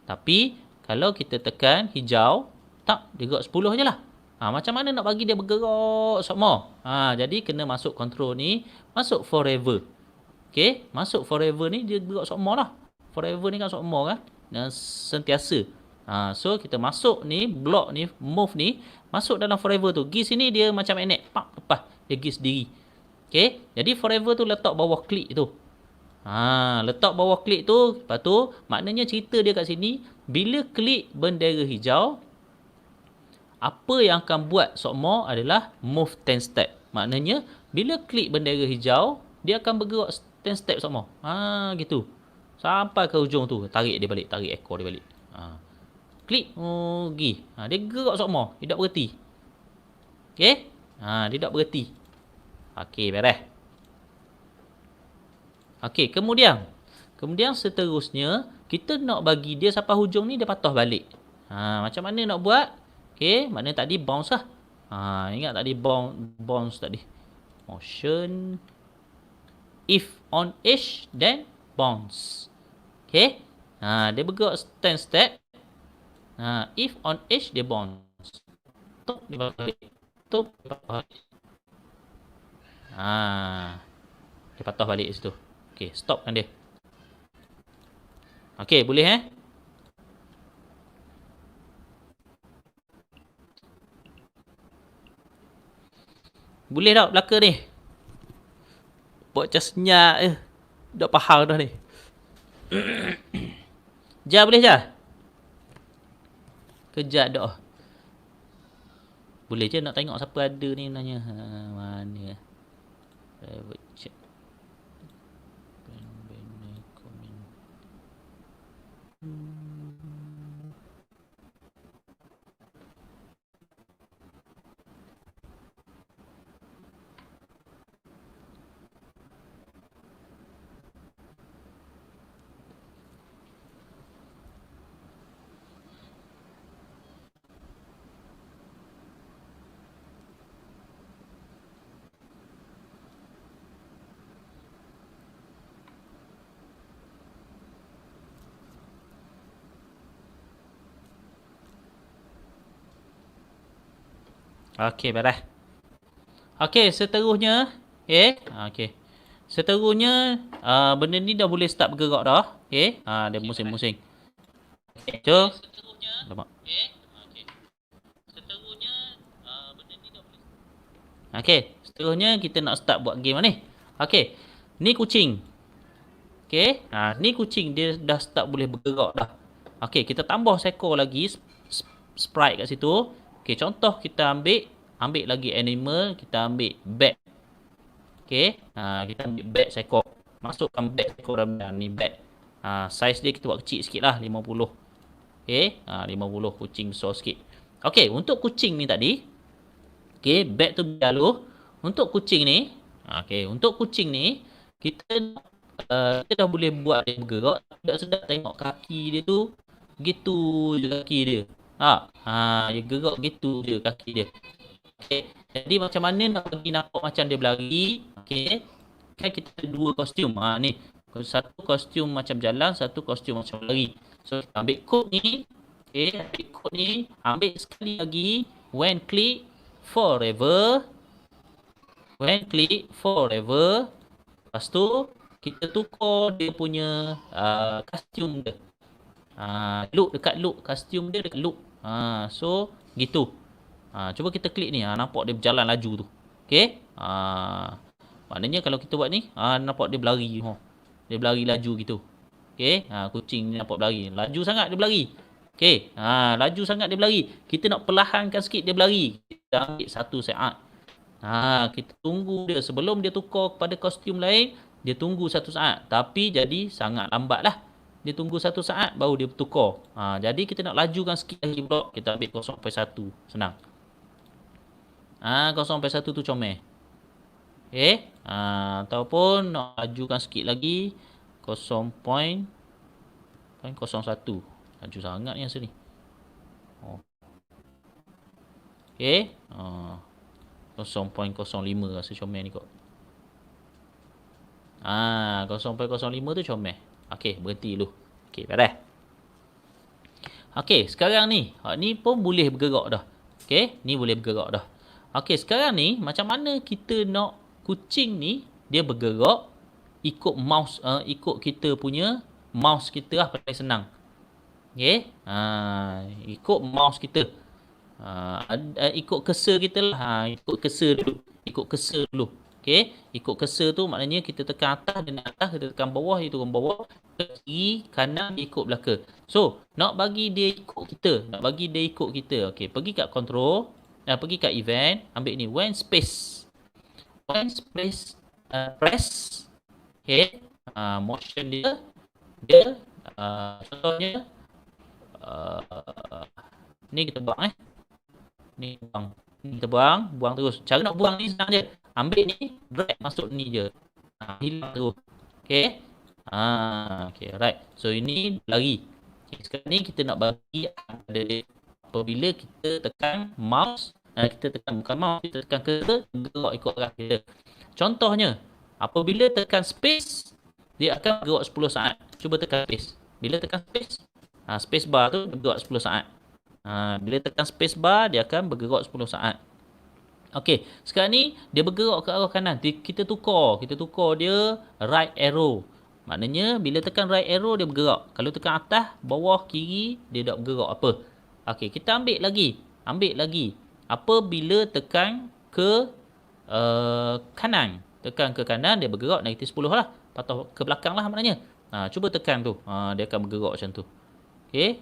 S1: Tapi, kalau kita tekan hijau, tak, dia gerak 10 je lah. Macam mana nak bagi dia bergerak semua? Jadi, kena masuk control ni, masuk forever. Okay, masuk forever ni, dia gerak semua lah. Forever ni kan semua kan? Dan sentiasa. So, kita masuk ni, block ni, move ni, masuk dalam forever tu. Pergi sini, dia macam magnet. Pak, lepas. Dia pergi sendiri. Okay, jadi forever tu letak bawah klik tu. Letak bawah klik tu, lepas tu maknanya cerita dia kat sini, bila klik bendera hijau, apa yang akan buat semua adalah move 10 step. Maknanya bila klik bendera hijau, dia akan bergerak 10 step semua. Gitu. Sampai ke hujung tu, tarik dia balik, tarik ekor dia balik. Klik, pergi. Dia gerak semua, dia tak berhenti. Okey? Dia tak berhenti. Okey, beres. Okey, kemudian seterusnya kita nak bagi dia sampai hujung ni dia patah balik. Macam mana nak buat? Okey, maknanya tadi bounce lah. Ingat tadi bounce tadi. Motion. If on edge, then bounce. Okey. Dia bergerak 10 step. If on edge, dia bounce. Tok dia balik. Tok dia balik. Okay, patah balik situ. Okay, stopkan dia. Okay, boleh Boleh tak belaka ni? Buat macam senyap je. Dah faham dah ni. Jah boleh Jah? Kejap dah. Boleh je nak tengok siapa ada ni nanya. Mana? Private chat. Banner comment. Okey, beres. Okey, seterusnya. Okey. Seterusnya, benda ni dah boleh start bergerak dah. Dia musing-musing. Okay, so. Lama. Okey, seterusnya kita nak start buat game ni. Okey, ni kucing. Okey, ni kucing dia dah start boleh bergerak dah. Okey, kita tambah seekor lagi sprite kat situ. Okey, contoh kita ambil lagi animal, kita ambil bat. Okey, kita ambil bat seekor. Masukkan bat seekor dalam ni bat. Saiz dia kita buat kecil sikit lah, 50. Okey, 50 kucing besar sikit. Okey, untuk kucing ni tadi. Okey, bat tu biar dulu. Untuk kucing ni, untuk kucing ni kita dah boleh buat dia bergerak. Tak sedap tengok kaki dia tu gitu je kaki dia. Dia gerak gitu je kaki dia. Okey, jadi macam mana nak bagi nampak macam dia berlari? Okey, kan kita ada dua kostum. Ni satu kostum macam jalan, satu kostum macam berlari. So kita ambil kod ni. Okey, ambil kod ni, ambil sekali lagi when click forever. Lepas tu kita tukar dia punya kostum dia. Look dekat look, kostum dia dekat look. So gitu. Cuba kita klik ni, nampak dia berjalan laju tu. Okey? Maknanya kalau kita buat ni, nampak dia berlari. Dia berlari laju gitu. Okey? Kucing ni nampak berlari. Laju sangat dia berlari. Okey? Laju sangat dia berlari. Kita nak perlahankan sikit dia berlari. Kita ambil 1 saat. Kita tunggu dia sebelum dia tukar kepada kostum lain, dia tunggu 1 saat. Tapi jadi sangat lambat lah. Dia tunggu 1 saat baru dia tukar. Jadi kita nak lajukan sikit lagi pula. Kita ambil 0.1. Senang. 0.1 tu comel. Ataupun nak lajukan sikit lagi 0.01. Laju sangat ni asal ni. Okey. 0.05 rasa comel ni kot. 0.05 tu comel. Okey, berhenti dulu. Okey, beres. Okey, sekarang ni. Ni pun boleh bergerak dah. Okey, ni boleh bergerak dah. Okey, sekarang ni macam mana kita nak kucing ni dia bergerak ikut mouse, ikut kita punya mouse kita lah paling senang. Okey, ikut mouse kita. Ikut cursor kita lah. Ikut cursor dulu. Okey, ikut cursor tu maknanya kita tekan atas dia naik atas, kita tekan bawah dia turun bawah, ke kiri, kanan dia ikut belakang. So, nak bagi dia ikut kita, okey, pergi kat control, pergi kat event, ambil ni when space press. Okey, motion dia contohnya ni kita buang ni buang. Kita buang terus. Cara nak buang ni senang je. Ambil ni, drag masuk ni je. Hilang terus. Okey. Okey, right. So ini lari. Okay, sekarang ni kita nak bagi apabila kita tekan mouse, kita tekan bukan mouse, kita tekan cursor, gerak ikut arah kita. Contohnya, apabila tekan space, dia akan bergerak 10 saat. Cuba tekan space. Bila tekan space, space bar tu bergerak 10 saat. Bila tekan space bar, dia akan bergerak 10 saat. Okey, sekarang ni dia bergerak ke arah kanan. Kita tukar dia right arrow. Maknanya bila tekan right arrow dia bergerak. Kalau tekan atas, bawah, kiri dia tak bergerak apa. Okey, kita ambil lagi. Apabila tekan ke kanan. Tekan ke kanan dia bergerak -10 lah. Patah ke belakang lah maknanya. Cuba tekan tu. Dia akan bergerak macam tu. Okey,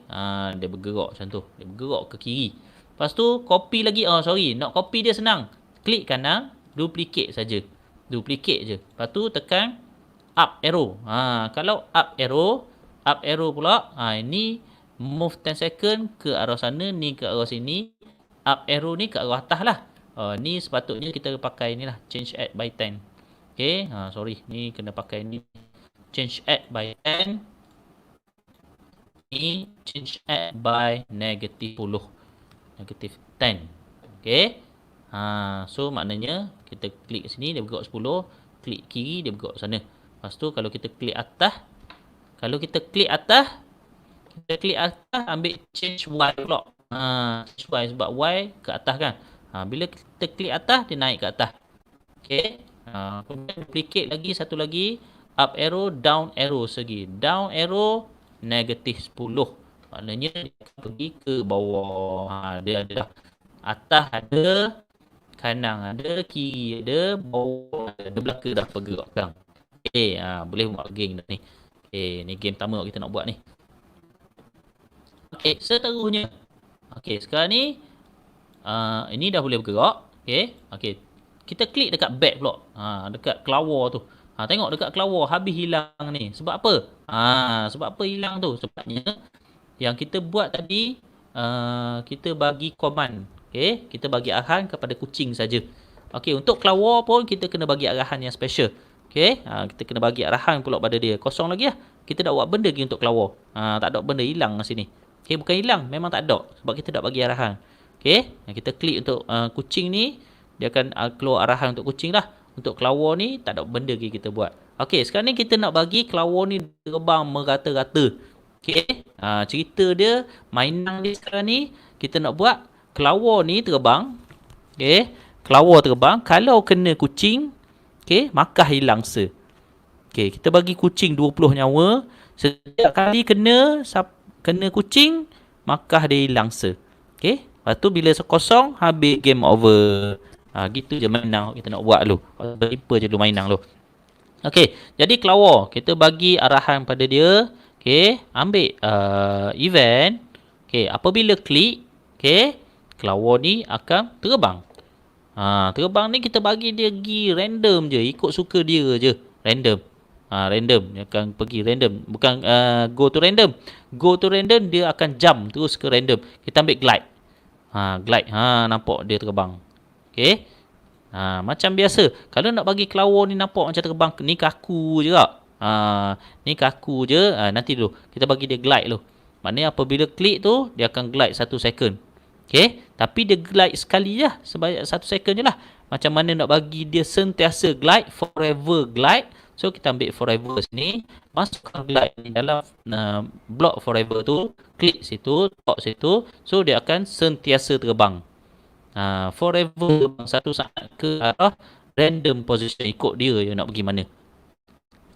S1: dia bergerak macam tu. Dia bergerak ke kiri. Lepas tu copy lagi. Nak copy dia senang. Klik kanan, duplicate saja. Duplicate je. Lepas tu tekan up arrow. Kalau up arrow pula, ini move 10 second ke arah sana, ni ke arah sini. Up arrow ni ke arah atas lah. Ni sepatutnya kita pakai ni lah, change add by 10. Okey, sorry, ni kena pakai ni. Change add by 10. Ni change add by -10. -10. Okey. So maknanya kita klik sini dia bergerak 10, klik kiri dia bergerak sana. Lepas tu kalau kita klik atas, ambil change Y pula. Change Y sebab Y ke atas kan. Bila kita klik atas dia naik ke atas. Okey. Kemudian duplicate lagi satu lagi, up arrow, down arrow segi. Down arrow -10. Maknanya dia akan pergi ke bawah. Dia ada atas ada, kanan ada, kiri ada, bawah ada, belakang dah pergerakan. Okey, boleh buat game dah ni. Okey, ni game pertama kita nak buat ni. Okey, seterusnya. Okey, sekarang ni ini dah boleh bergerak. Okey. Kita klik dekat back pula. Dekat kelawar tu. Tengok dekat kelawar habis hilang ni. Sebab apa? Sebab apa hilang tu? Sebabnya yang kita buat tadi kita bagi command. Okey, kita bagi arahan kepada kucing saja. Okey, untuk kelawar pun kita kena bagi arahan yang special. Okey, kita kena bagi arahan pula pada dia. Kosong lagi lah. Kita tak buat benda lagi untuk kelawar. Tak ada benda hilang kat sini. Okey, bukan hilang, memang tak ada sebab kita tak bagi arahan. Okey, kita klik untuk kucing ni, dia akan keluar arahan untuk kucing lah. Untuk kelawar ni tak ada benda lagi kita buat. Okey, sekarang ni kita nak bagi kelawar ni terbang merata-rata. Okey, cerita dia, mainan dia sekarang ni kita nak buat kelawar ni terbang. Okey, kelawar terbang, kalau kena kucing, okey, maka hilang se. Okey, kita bagi kucing 20 nyawa. Setiap kali kena kucing, maka dia hilang se. Okey, lepas tu bila kosong, habis game over. Gitu je mainan kita nak buat dulu. Berjumpa je dulu mainan dulu. Okey, jadi kelawar, kita bagi arahan pada dia. Okey, ambil event. Okey, apabila klik, okey, kelawar ni akan terbang. Terbang ni kita bagi dia pergi random je, ikut suka dia je. Random. Random, dia akan pergi random. Bukan go to random. Go to random dia akan jump terus ke random. Kita ambil glide. Glide. Nampak dia terbang. Okey. Macam biasa. Kalau nak bagi kelawar ni nampak macam terbang, ni kaku je tak? Ni kaku je. Nanti dulu kita bagi dia glide dulu. Maknanya apabila klik tu dia akan glide 1 second. Okey, tapi dia glide sekali je, sebanyak 1 second je lah. Macam mana nak bagi dia sentiasa glide, forever glide. So kita ambil forever sini, masukkan glide di dalam block forever tu, klik situ, tok situ. So dia akan sentiasa terbang. Forever terbang satu saat ke arah random position, ikut dia je nak pergi mana.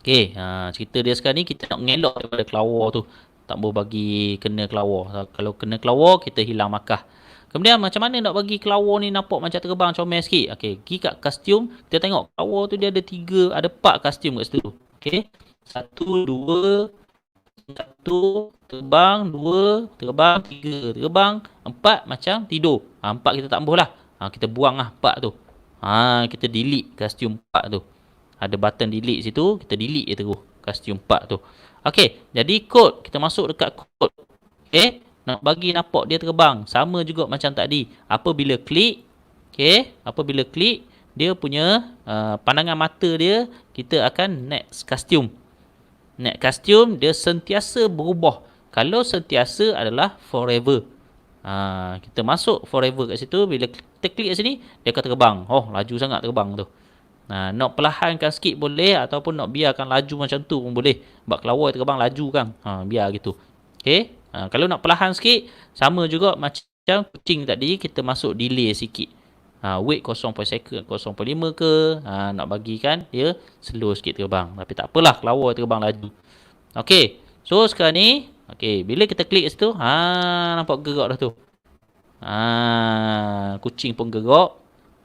S1: Okey, cerita dia sekarang ni kita nak mengelak daripada kelawar tu. Tak boleh bagi kena kelawar. Kalau kena kelawar kita hilang markah. Kemudian macam mana nak bagi kelawar ni nampak macam terbang comel sikit. Okey, pergi kat kostum, kita tengok kelawar tu dia ada 4 kostum kat situ. Okey. 1 2 terbang, 2 terbang, 3 terbang, 4 macam tidur. 4 kita tak ambuh lah. Kita buang lah 4 tu. Kita delete kostum 4 tu. Ada button delete situ, kita delete je terus kostum 4 tu. Okey, jadi kod kita masuk dekat kod. Okey, nak bagi nampak dia terbang, sama juga macam tadi. Apabila klik, okey, apabila klik dia punya pandangan mata dia, kita akan next costume. Next costume dia sentiasa berubah. Kalau sentiasa adalah forever. Kita masuk forever kat situ, bila kita klik kat sini dia akan terbang. Laju sangat terbang tu. Nak perlahankan sikit boleh, ataupun nak biarkan laju macam tu pun boleh. Sebab kelawar terbang laju kan. Biar gitu. Okey. Kalau nak perlahan sikit, sama juga macam kucing tadi, kita masuk delay sikit. Weight 0.5 ke, nak bagi kan dia slow sikit terbang. Tapi tak apalah, kelawar terbang laju. Okey. So sekarang ni, okey, bila kita klik situ, nampak gerak dah tu. Kucing pun gerak.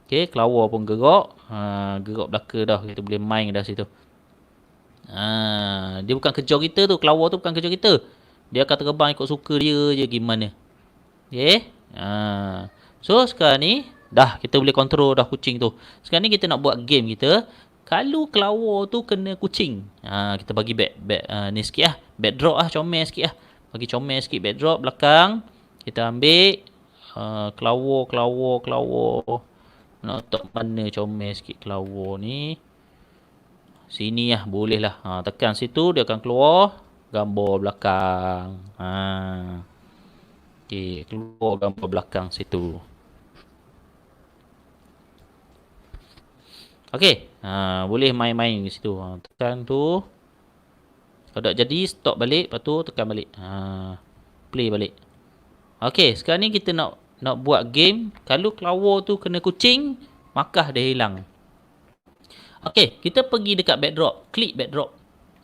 S1: Okey, kelawar pun gerak. Gerak belaka dah. Kita boleh main dah situ. Dia bukan kejar kita tu. Kelawar tu bukan kejar kita. Dia akan terbang ikut suka dia je gimana. Okey. So sekarang ni dah kita boleh control dah kucing tu. Sekarang ni kita nak buat game kita. Kalau kelawar tu kena kucing. Kita bagi back ni sikit lah. Backdrop lah, comel sikit lah. Bagi comel sikit backdrop belakang. Kita ambil kelawar. Nak letak mana comel sikit kelawar ni. Sini lah, boleh lah. Tekan situ dia akan keluar gambar belakang. Okey, keluar gambar belakang situ. Okey, boleh main-main di situ. Tekan tu. Kalau tak jadi, stop balik. Lepas tu tekan balik. Play balik. Okey, sekarang ni kita nak buat game. Kalau kelawar tu kena kucing, markah dia hilang. Okey, kita pergi dekat backdrop. Klik backdrop.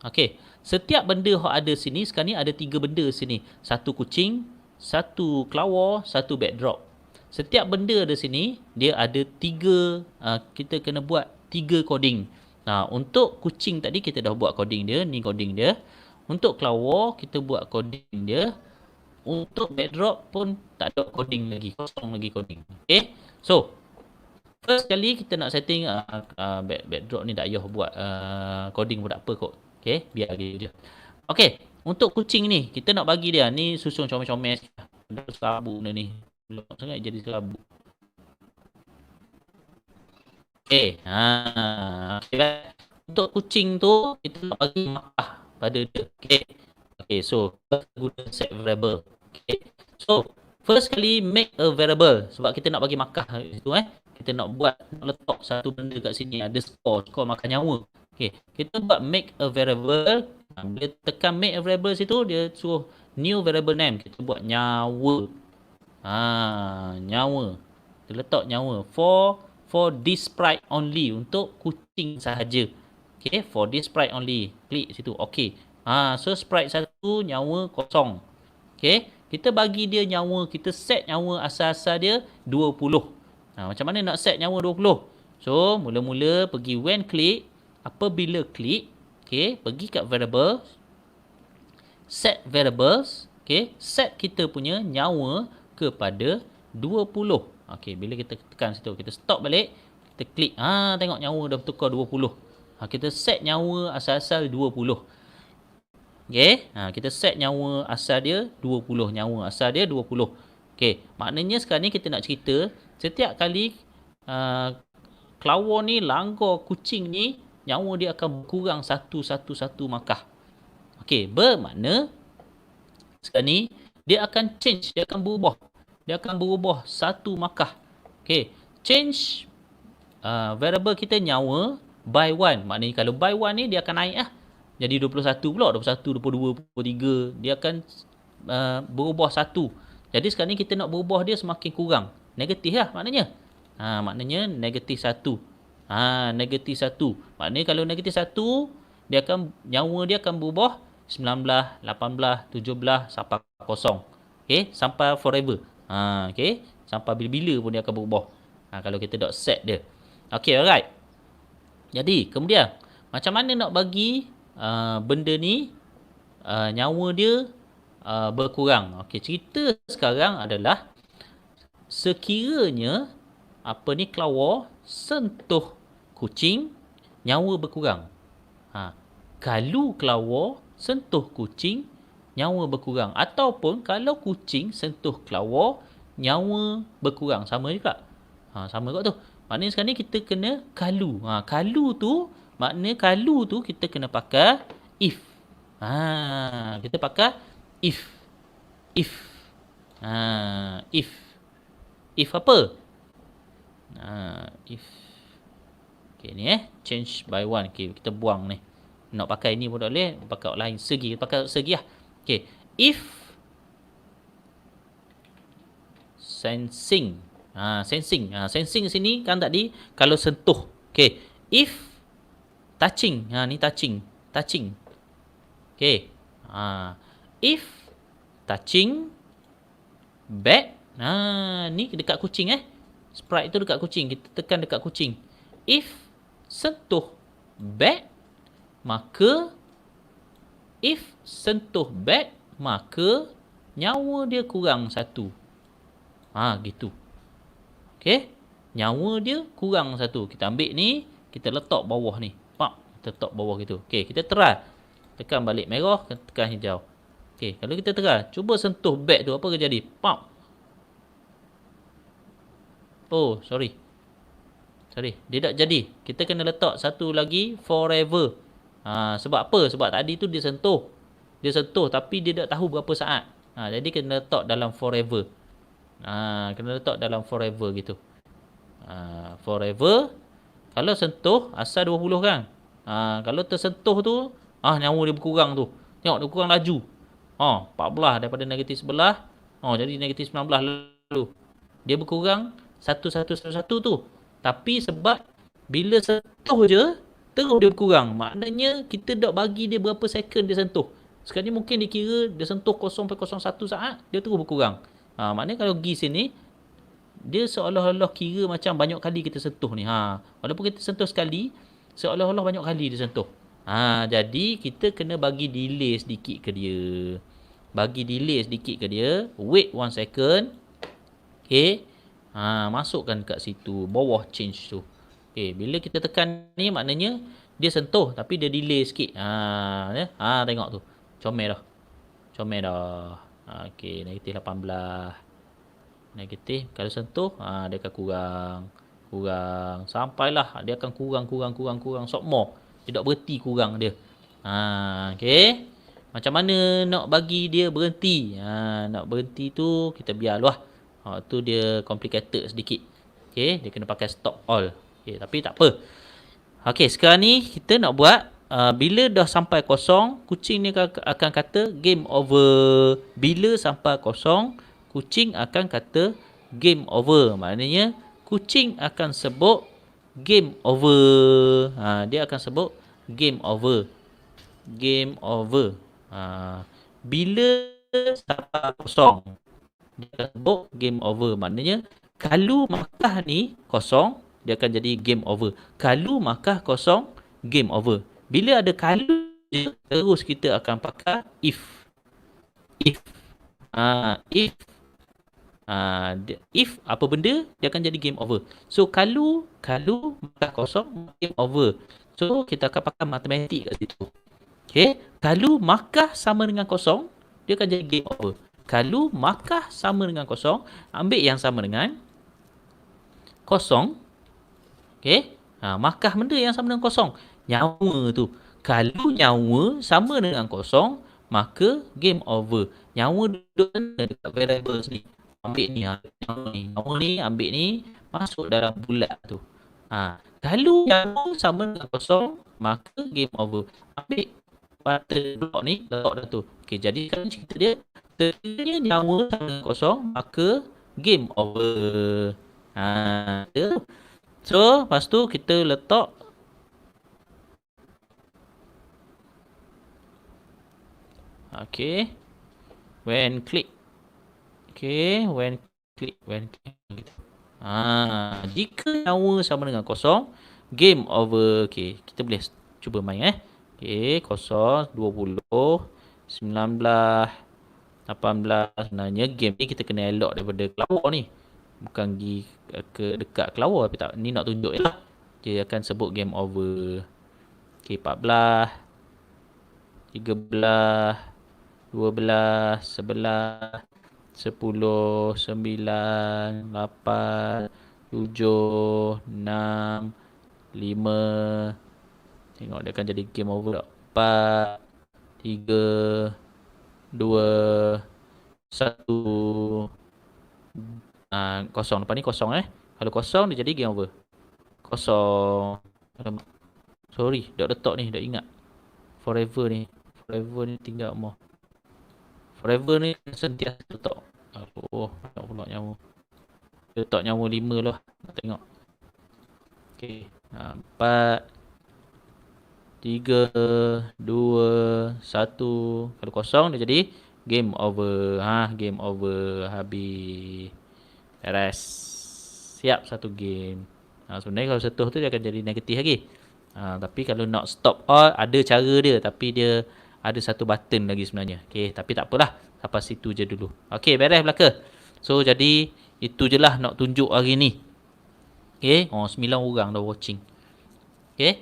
S1: Okey, setiap benda yang ada sini, sekarang ni ada 3 benda sini. 1 kucing, 1 kelawar, 1 backdrop. Setiap benda ada sini, dia ada 3, kita kena buat 3 coding. Untuk kucing tadi kita dah buat coding dia, ni coding dia. Untuk kelawar kita buat coding dia. Untuk backdrop pun tak ada coding lagi, kosong lagi coding. Okay, so first kali kita nak setting backdrop ni tak payah buat coding pun tak apa kot. Okay, biar dia je. Okay, untuk kucing ni kita nak bagi dia ni susun comel-comel. Ada serabut benda ni. Belum sangat jadi serabut. Okay, untuk kucing tu kita nak bagi markah pada dia. Okay, so kita guna set variable. Okay, so first kali make a variable sebab kita nak bagi markah situ kita nak letak satu benda kat sini, ada score makan nyawa. Okay, kita buat make a variable. Bila tekan make a variable situ dia suruh new variable name, kita buat nyawa. Nyawa. Kita letak nyawa for this sprite only, untuk kucing sahaja. Okay, for this sprite only. Klik situ. Okay. So sprite 1 nyawa kosong. Okay, kita bagi dia nyawa, kita set nyawa asal-asal dia 20. Macam mana nak set nyawa 20? So, mula-mula pergi when klik, apabila klik, okay, pergi kat variable, set variables, okay, set kita punya nyawa kepada 20. Okay, bila kita tekan situ, kita stop balik, kita klik, tengok nyawa dah bertukar 20. Kita set nyawa asal-asal 20. Okay, kita set nyawa asal dia 20. Nyawa asal dia 20. Okay, maknanya sekarang ni kita nak cerita, setiap kali kelawar ni langgar kucing ni, nyawa dia akan berkurang satu markah. Okay, bermakna sekarang ni dia akan change, dia akan berubah. Dia akan berubah 1 markah. Okay, change variable kita nyawa by 1. Maknanya kalau by 1 ni dia akan naik lah. Jadi 21 pula, 21, 22, 23. Dia akan berubah 1. Jadi sekarang ni kita nak berubah dia semakin kurang. Negatif lah maknanya. Maknanya negatif 1. Negatif 1. Maknanya kalau negatif 1, nyawa dia akan berubah 19, 18, 17 sampai kosong. Okay, sampai forever. Okay, sampai bila-bila pun dia akan berubah. Kalau kita dot set dia. Okay, alright. Jadi kemudian macam mana nak bagi benda ni nyawa dia berkurang. Okey, cerita sekarang adalah sekiranya kelawar sentuh kucing, nyawa berkurang. Kalau kelawar sentuh kucing, nyawa berkurang, ataupun kalau kucing sentuh kelawar, nyawa berkurang, sama juga. Sama juga tu. Maknanya sekarang ni kita kena kalau. Kalau tu makna kalau tu kita kena pakai if. Kita pakai if. If. If. If apa? If. Okay, ni change by 1. Okay, kita buang ni. Nak pakai ni pun tak boleh. Pakai lain segi. Kita pakai segi lah. Okay. If sensing. Sensing. Sensing sini kan tadi kalau sentuh. Okay. If touching. Ni touching. Touching. Okay. If touching bat. Ni dekat kucing Sprite tu dekat kucing. Kita tekan dekat kucing. If sentuh bat, maka nyawa dia kurang 1. Gitu. Okay. Nyawa dia kurang 1. Kita ambil ni, kita letak bawah ni. Kita letak bawah gitu. Okay, kita try. Tekan balik merah, tekan hijau. Okay, kalau kita try, cuba sentuh bat tu, apa yang jadi? Oh, sorry. Dia tak jadi. Kita kena letak satu lagi forever. Sebab apa? Sebab tadi tu dia sentuh. Tapi dia tak tahu berapa saat. Jadi kena letak dalam forever. Kena letak dalam forever gitu. Forever. Kalau sentuh, asal 20 kan? Kalau tersentuh tu, nyawa dia berkurang tu. Tengok, dia kurang laju. 14 daripada negatif 11. Jadi negatif 19 lalu. Dia berkurang 1 tu. Tapi sebab bila sentuh je, terus dia berkurang. Maknanya kita dah bagi dia berapa second dia sentuh. Sekarang ni mungkin dia kira dia sentuh 0.01 saat, dia terus berkurang. Maknanya kalau pergi sini, dia seolah-olah kira macam banyak kali kita sentuh ni. Walaupun kita sentuh sekali, seolah-olah banyak kali dia sentuh. Jadi kita kena bagi delay sedikit ke dia. Wait 1 second. Okay. Masukkan kat situ. Bawah change tu. Okay. Bila kita tekan ni, maknanya dia sentuh tapi dia delay sikit. Tengok tu. Comel dah. Okay. Negatif 18. Negatif. Kalau sentuh, dia akan kurang. Sampailah dia akan kurang. Sok more. Dia tak berhenti kurang dia. Okay. Macam mana nak bagi dia berhenti? Nak berhenti tu kita biarlah. Tu dia complicated sedikit. Okay. Dia kena pakai stop all. Okay. Tapi tak apa. Okay. Sekarang ni kita nak buat. Bila dah sampai kosong, kucing ni akan kata game over. Bila sampai kosong, kucing akan kata game over. Maknanya kucing akan sebut game over. Dia akan sebut game over. Bila sampai kosong, dia akan sebut game over. Maknanya kalau markah ni kosong, dia akan jadi game over. Kalau markah kosong, game over. Bila ada kalau je, terus kita akan pakai if. If apa benda, dia akan jadi game over. So kalau markah kosong, game over. So kita akan pakai matematik kat situ. Okay. Kalau markah sama dengan kosong, dia akan jadi game over. Kalau markah sama dengan kosong, ambil yang sama dengan kosong. Okay. Markah benda yang sama dengan kosong. Nyawa tu. Kalau nyawa sama dengan kosong, maka game over. Nyawa duduk dekat variables ni. Ambil ni. Nyawa ni ambil ni. Masuk dalam bulat tu. Kalau nyawa sama dengan kosong, maka game over. Ambil pada blok ni, letak dah tu. Okay, jadi sekarang cerita dia. Terkiranya nyawa sama dengan kosong, maka game over. So, lepas tu kita letak when click. Jika nyawa sama dengan kosong, game over. Okay, kita boleh cuba main Okay, 0, 20, 19, 18. Sebenarnya game ni kita kena elok daripada kelawar ni. Bukan pergi ke dekat kelawar. Tapi tak, ni nak tunjuk lah. Dia akan sebut game over. Okay, 14, 13, 12, 11, 10, 9, 8, 7, 6, 5. Tengok dia akan jadi game over tak? 4, 3, 2, 1. Kosong. Lepas ni kosong Kalau kosong dia jadi game over. Kosong. Sorry, dah letak ni, dah ingat. Forever ni tinggal more. Forever ni sentiasa letak. Tak pula nyawa. Letak nyawa 5 lah. Nak tengok. Okey. 4, 3, 2, 1. Kalau kosong dia jadi game over. Game over. Habis. Beres. Siap satu game. Sebenarnya kalau setuh tu dia akan jadi negatif lagi. Tapi kalau nak stop all, ada cara dia. Tapi dia ada satu button lagi sebenarnya. Okay, tapi tak apalah. Sampai situ je dulu. Okay, beres belaka. So, jadi itu je lah nak tunjuk hari ni. Okay, 9 orang dah watching. Okay,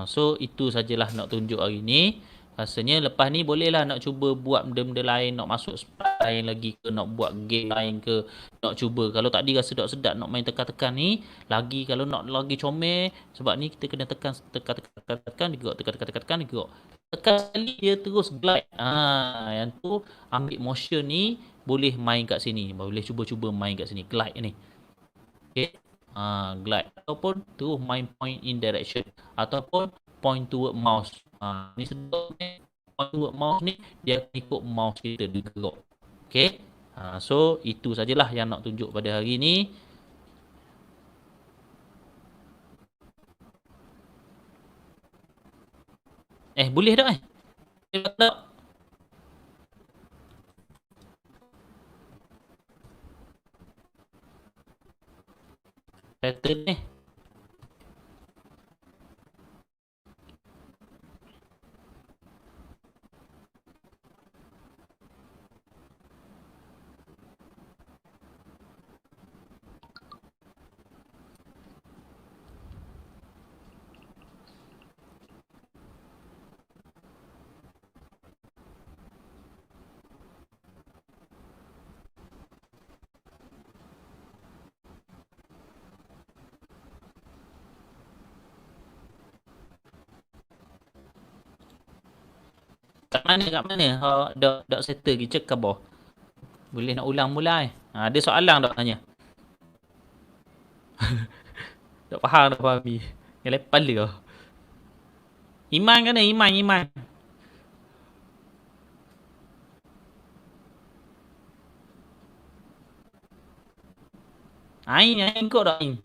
S1: so itu sajalah nak tunjuk hari ni. Rasanya lepas ni bolehlah nak cuba buat benda-benda lain, nak masuk spot lain lagi ke, nak buat game lain ke, nak cuba. Kalau tadi rasa sedap-sedap nak main tekan-tekan ni, lagi kalau nak lagi comel, sebab ni kita kena tekan gerak, tekan gerak. Tekan sekali dia terus glide. Yang tu ambil motion ni boleh main kat sini. Boleh cuba-cuba main kat sini, glide ni. Okay. Glide ataupun terus main point in direction ataupun point toward mouse. Ni sebabnya point toward mouse ni dia akan ikut mouse kita dia gerak. Okay. So itu sajalah yang nak tunjuk pada hari ni. Boleh tak Boleh tak? Pattern ni. Kat mana? Dak settle lagi cek ke bawah. Boleh nak ulang mula ada soalan tak tanya? Tak faham dah fahami. Yang lepas dia. Iman kan iman. Ain kau tak Ain?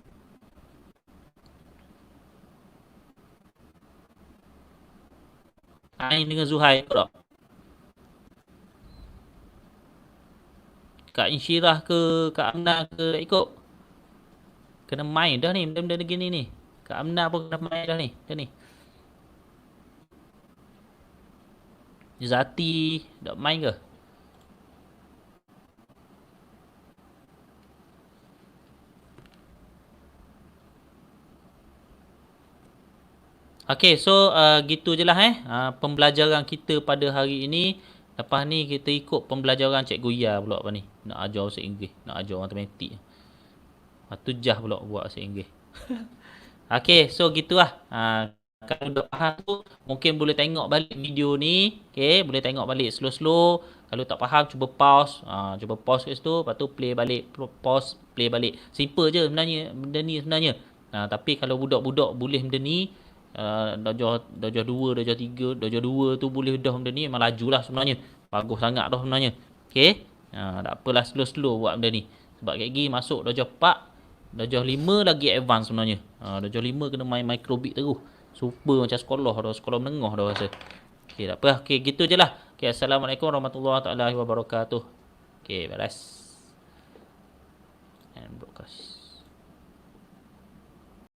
S1: Ain dengan Zuhair kau tak? Kak Insyirah ke, Kak Amna ke ikut? Kena main dah ni benda-benda gini ni. Kak Amna pun kena main dah ni. Zati dak main ke? Okay, so gitu je lah pembelajaran kita pada hari ini. Lepas ni kita ikut pembelajaran Cikgu Ya pula apa ni. Nak ajar bahasa Inggeris, nak ajar matematik. Lepas tu Jah pula buat bahasa Inggeris. Okay, so gitulah. Kalau dah faham tu, mungkin boleh tengok balik video ni. Okay, boleh tengok balik slow-slow. Kalau tak faham, cuba pause. Cuba pause kat situ. Lepas tu play balik. Pause, play balik. Simple je sebenarnya benda ni sebenarnya. Tapi kalau budak-budak boleh benda ni, darjah 2, darjah 3, darjah 2 tu boleh dah benda ni, memang laju lah sebenarnya. Bagus sangat dah sebenarnya. Okay. Tak apalah slow-slow buat benda ni. Sebab kayak gini masuk darjah 4, darjah 5 lagi advance sebenarnya. Darjah 5 kena main microbit terus. Super macam sekolah menengah dah rasa. Okay, tak apa. Okay, gitu je lah. Okay, Assalamualaikum warahmatullahi wabarakatuh. Okay, beres. And broadcast.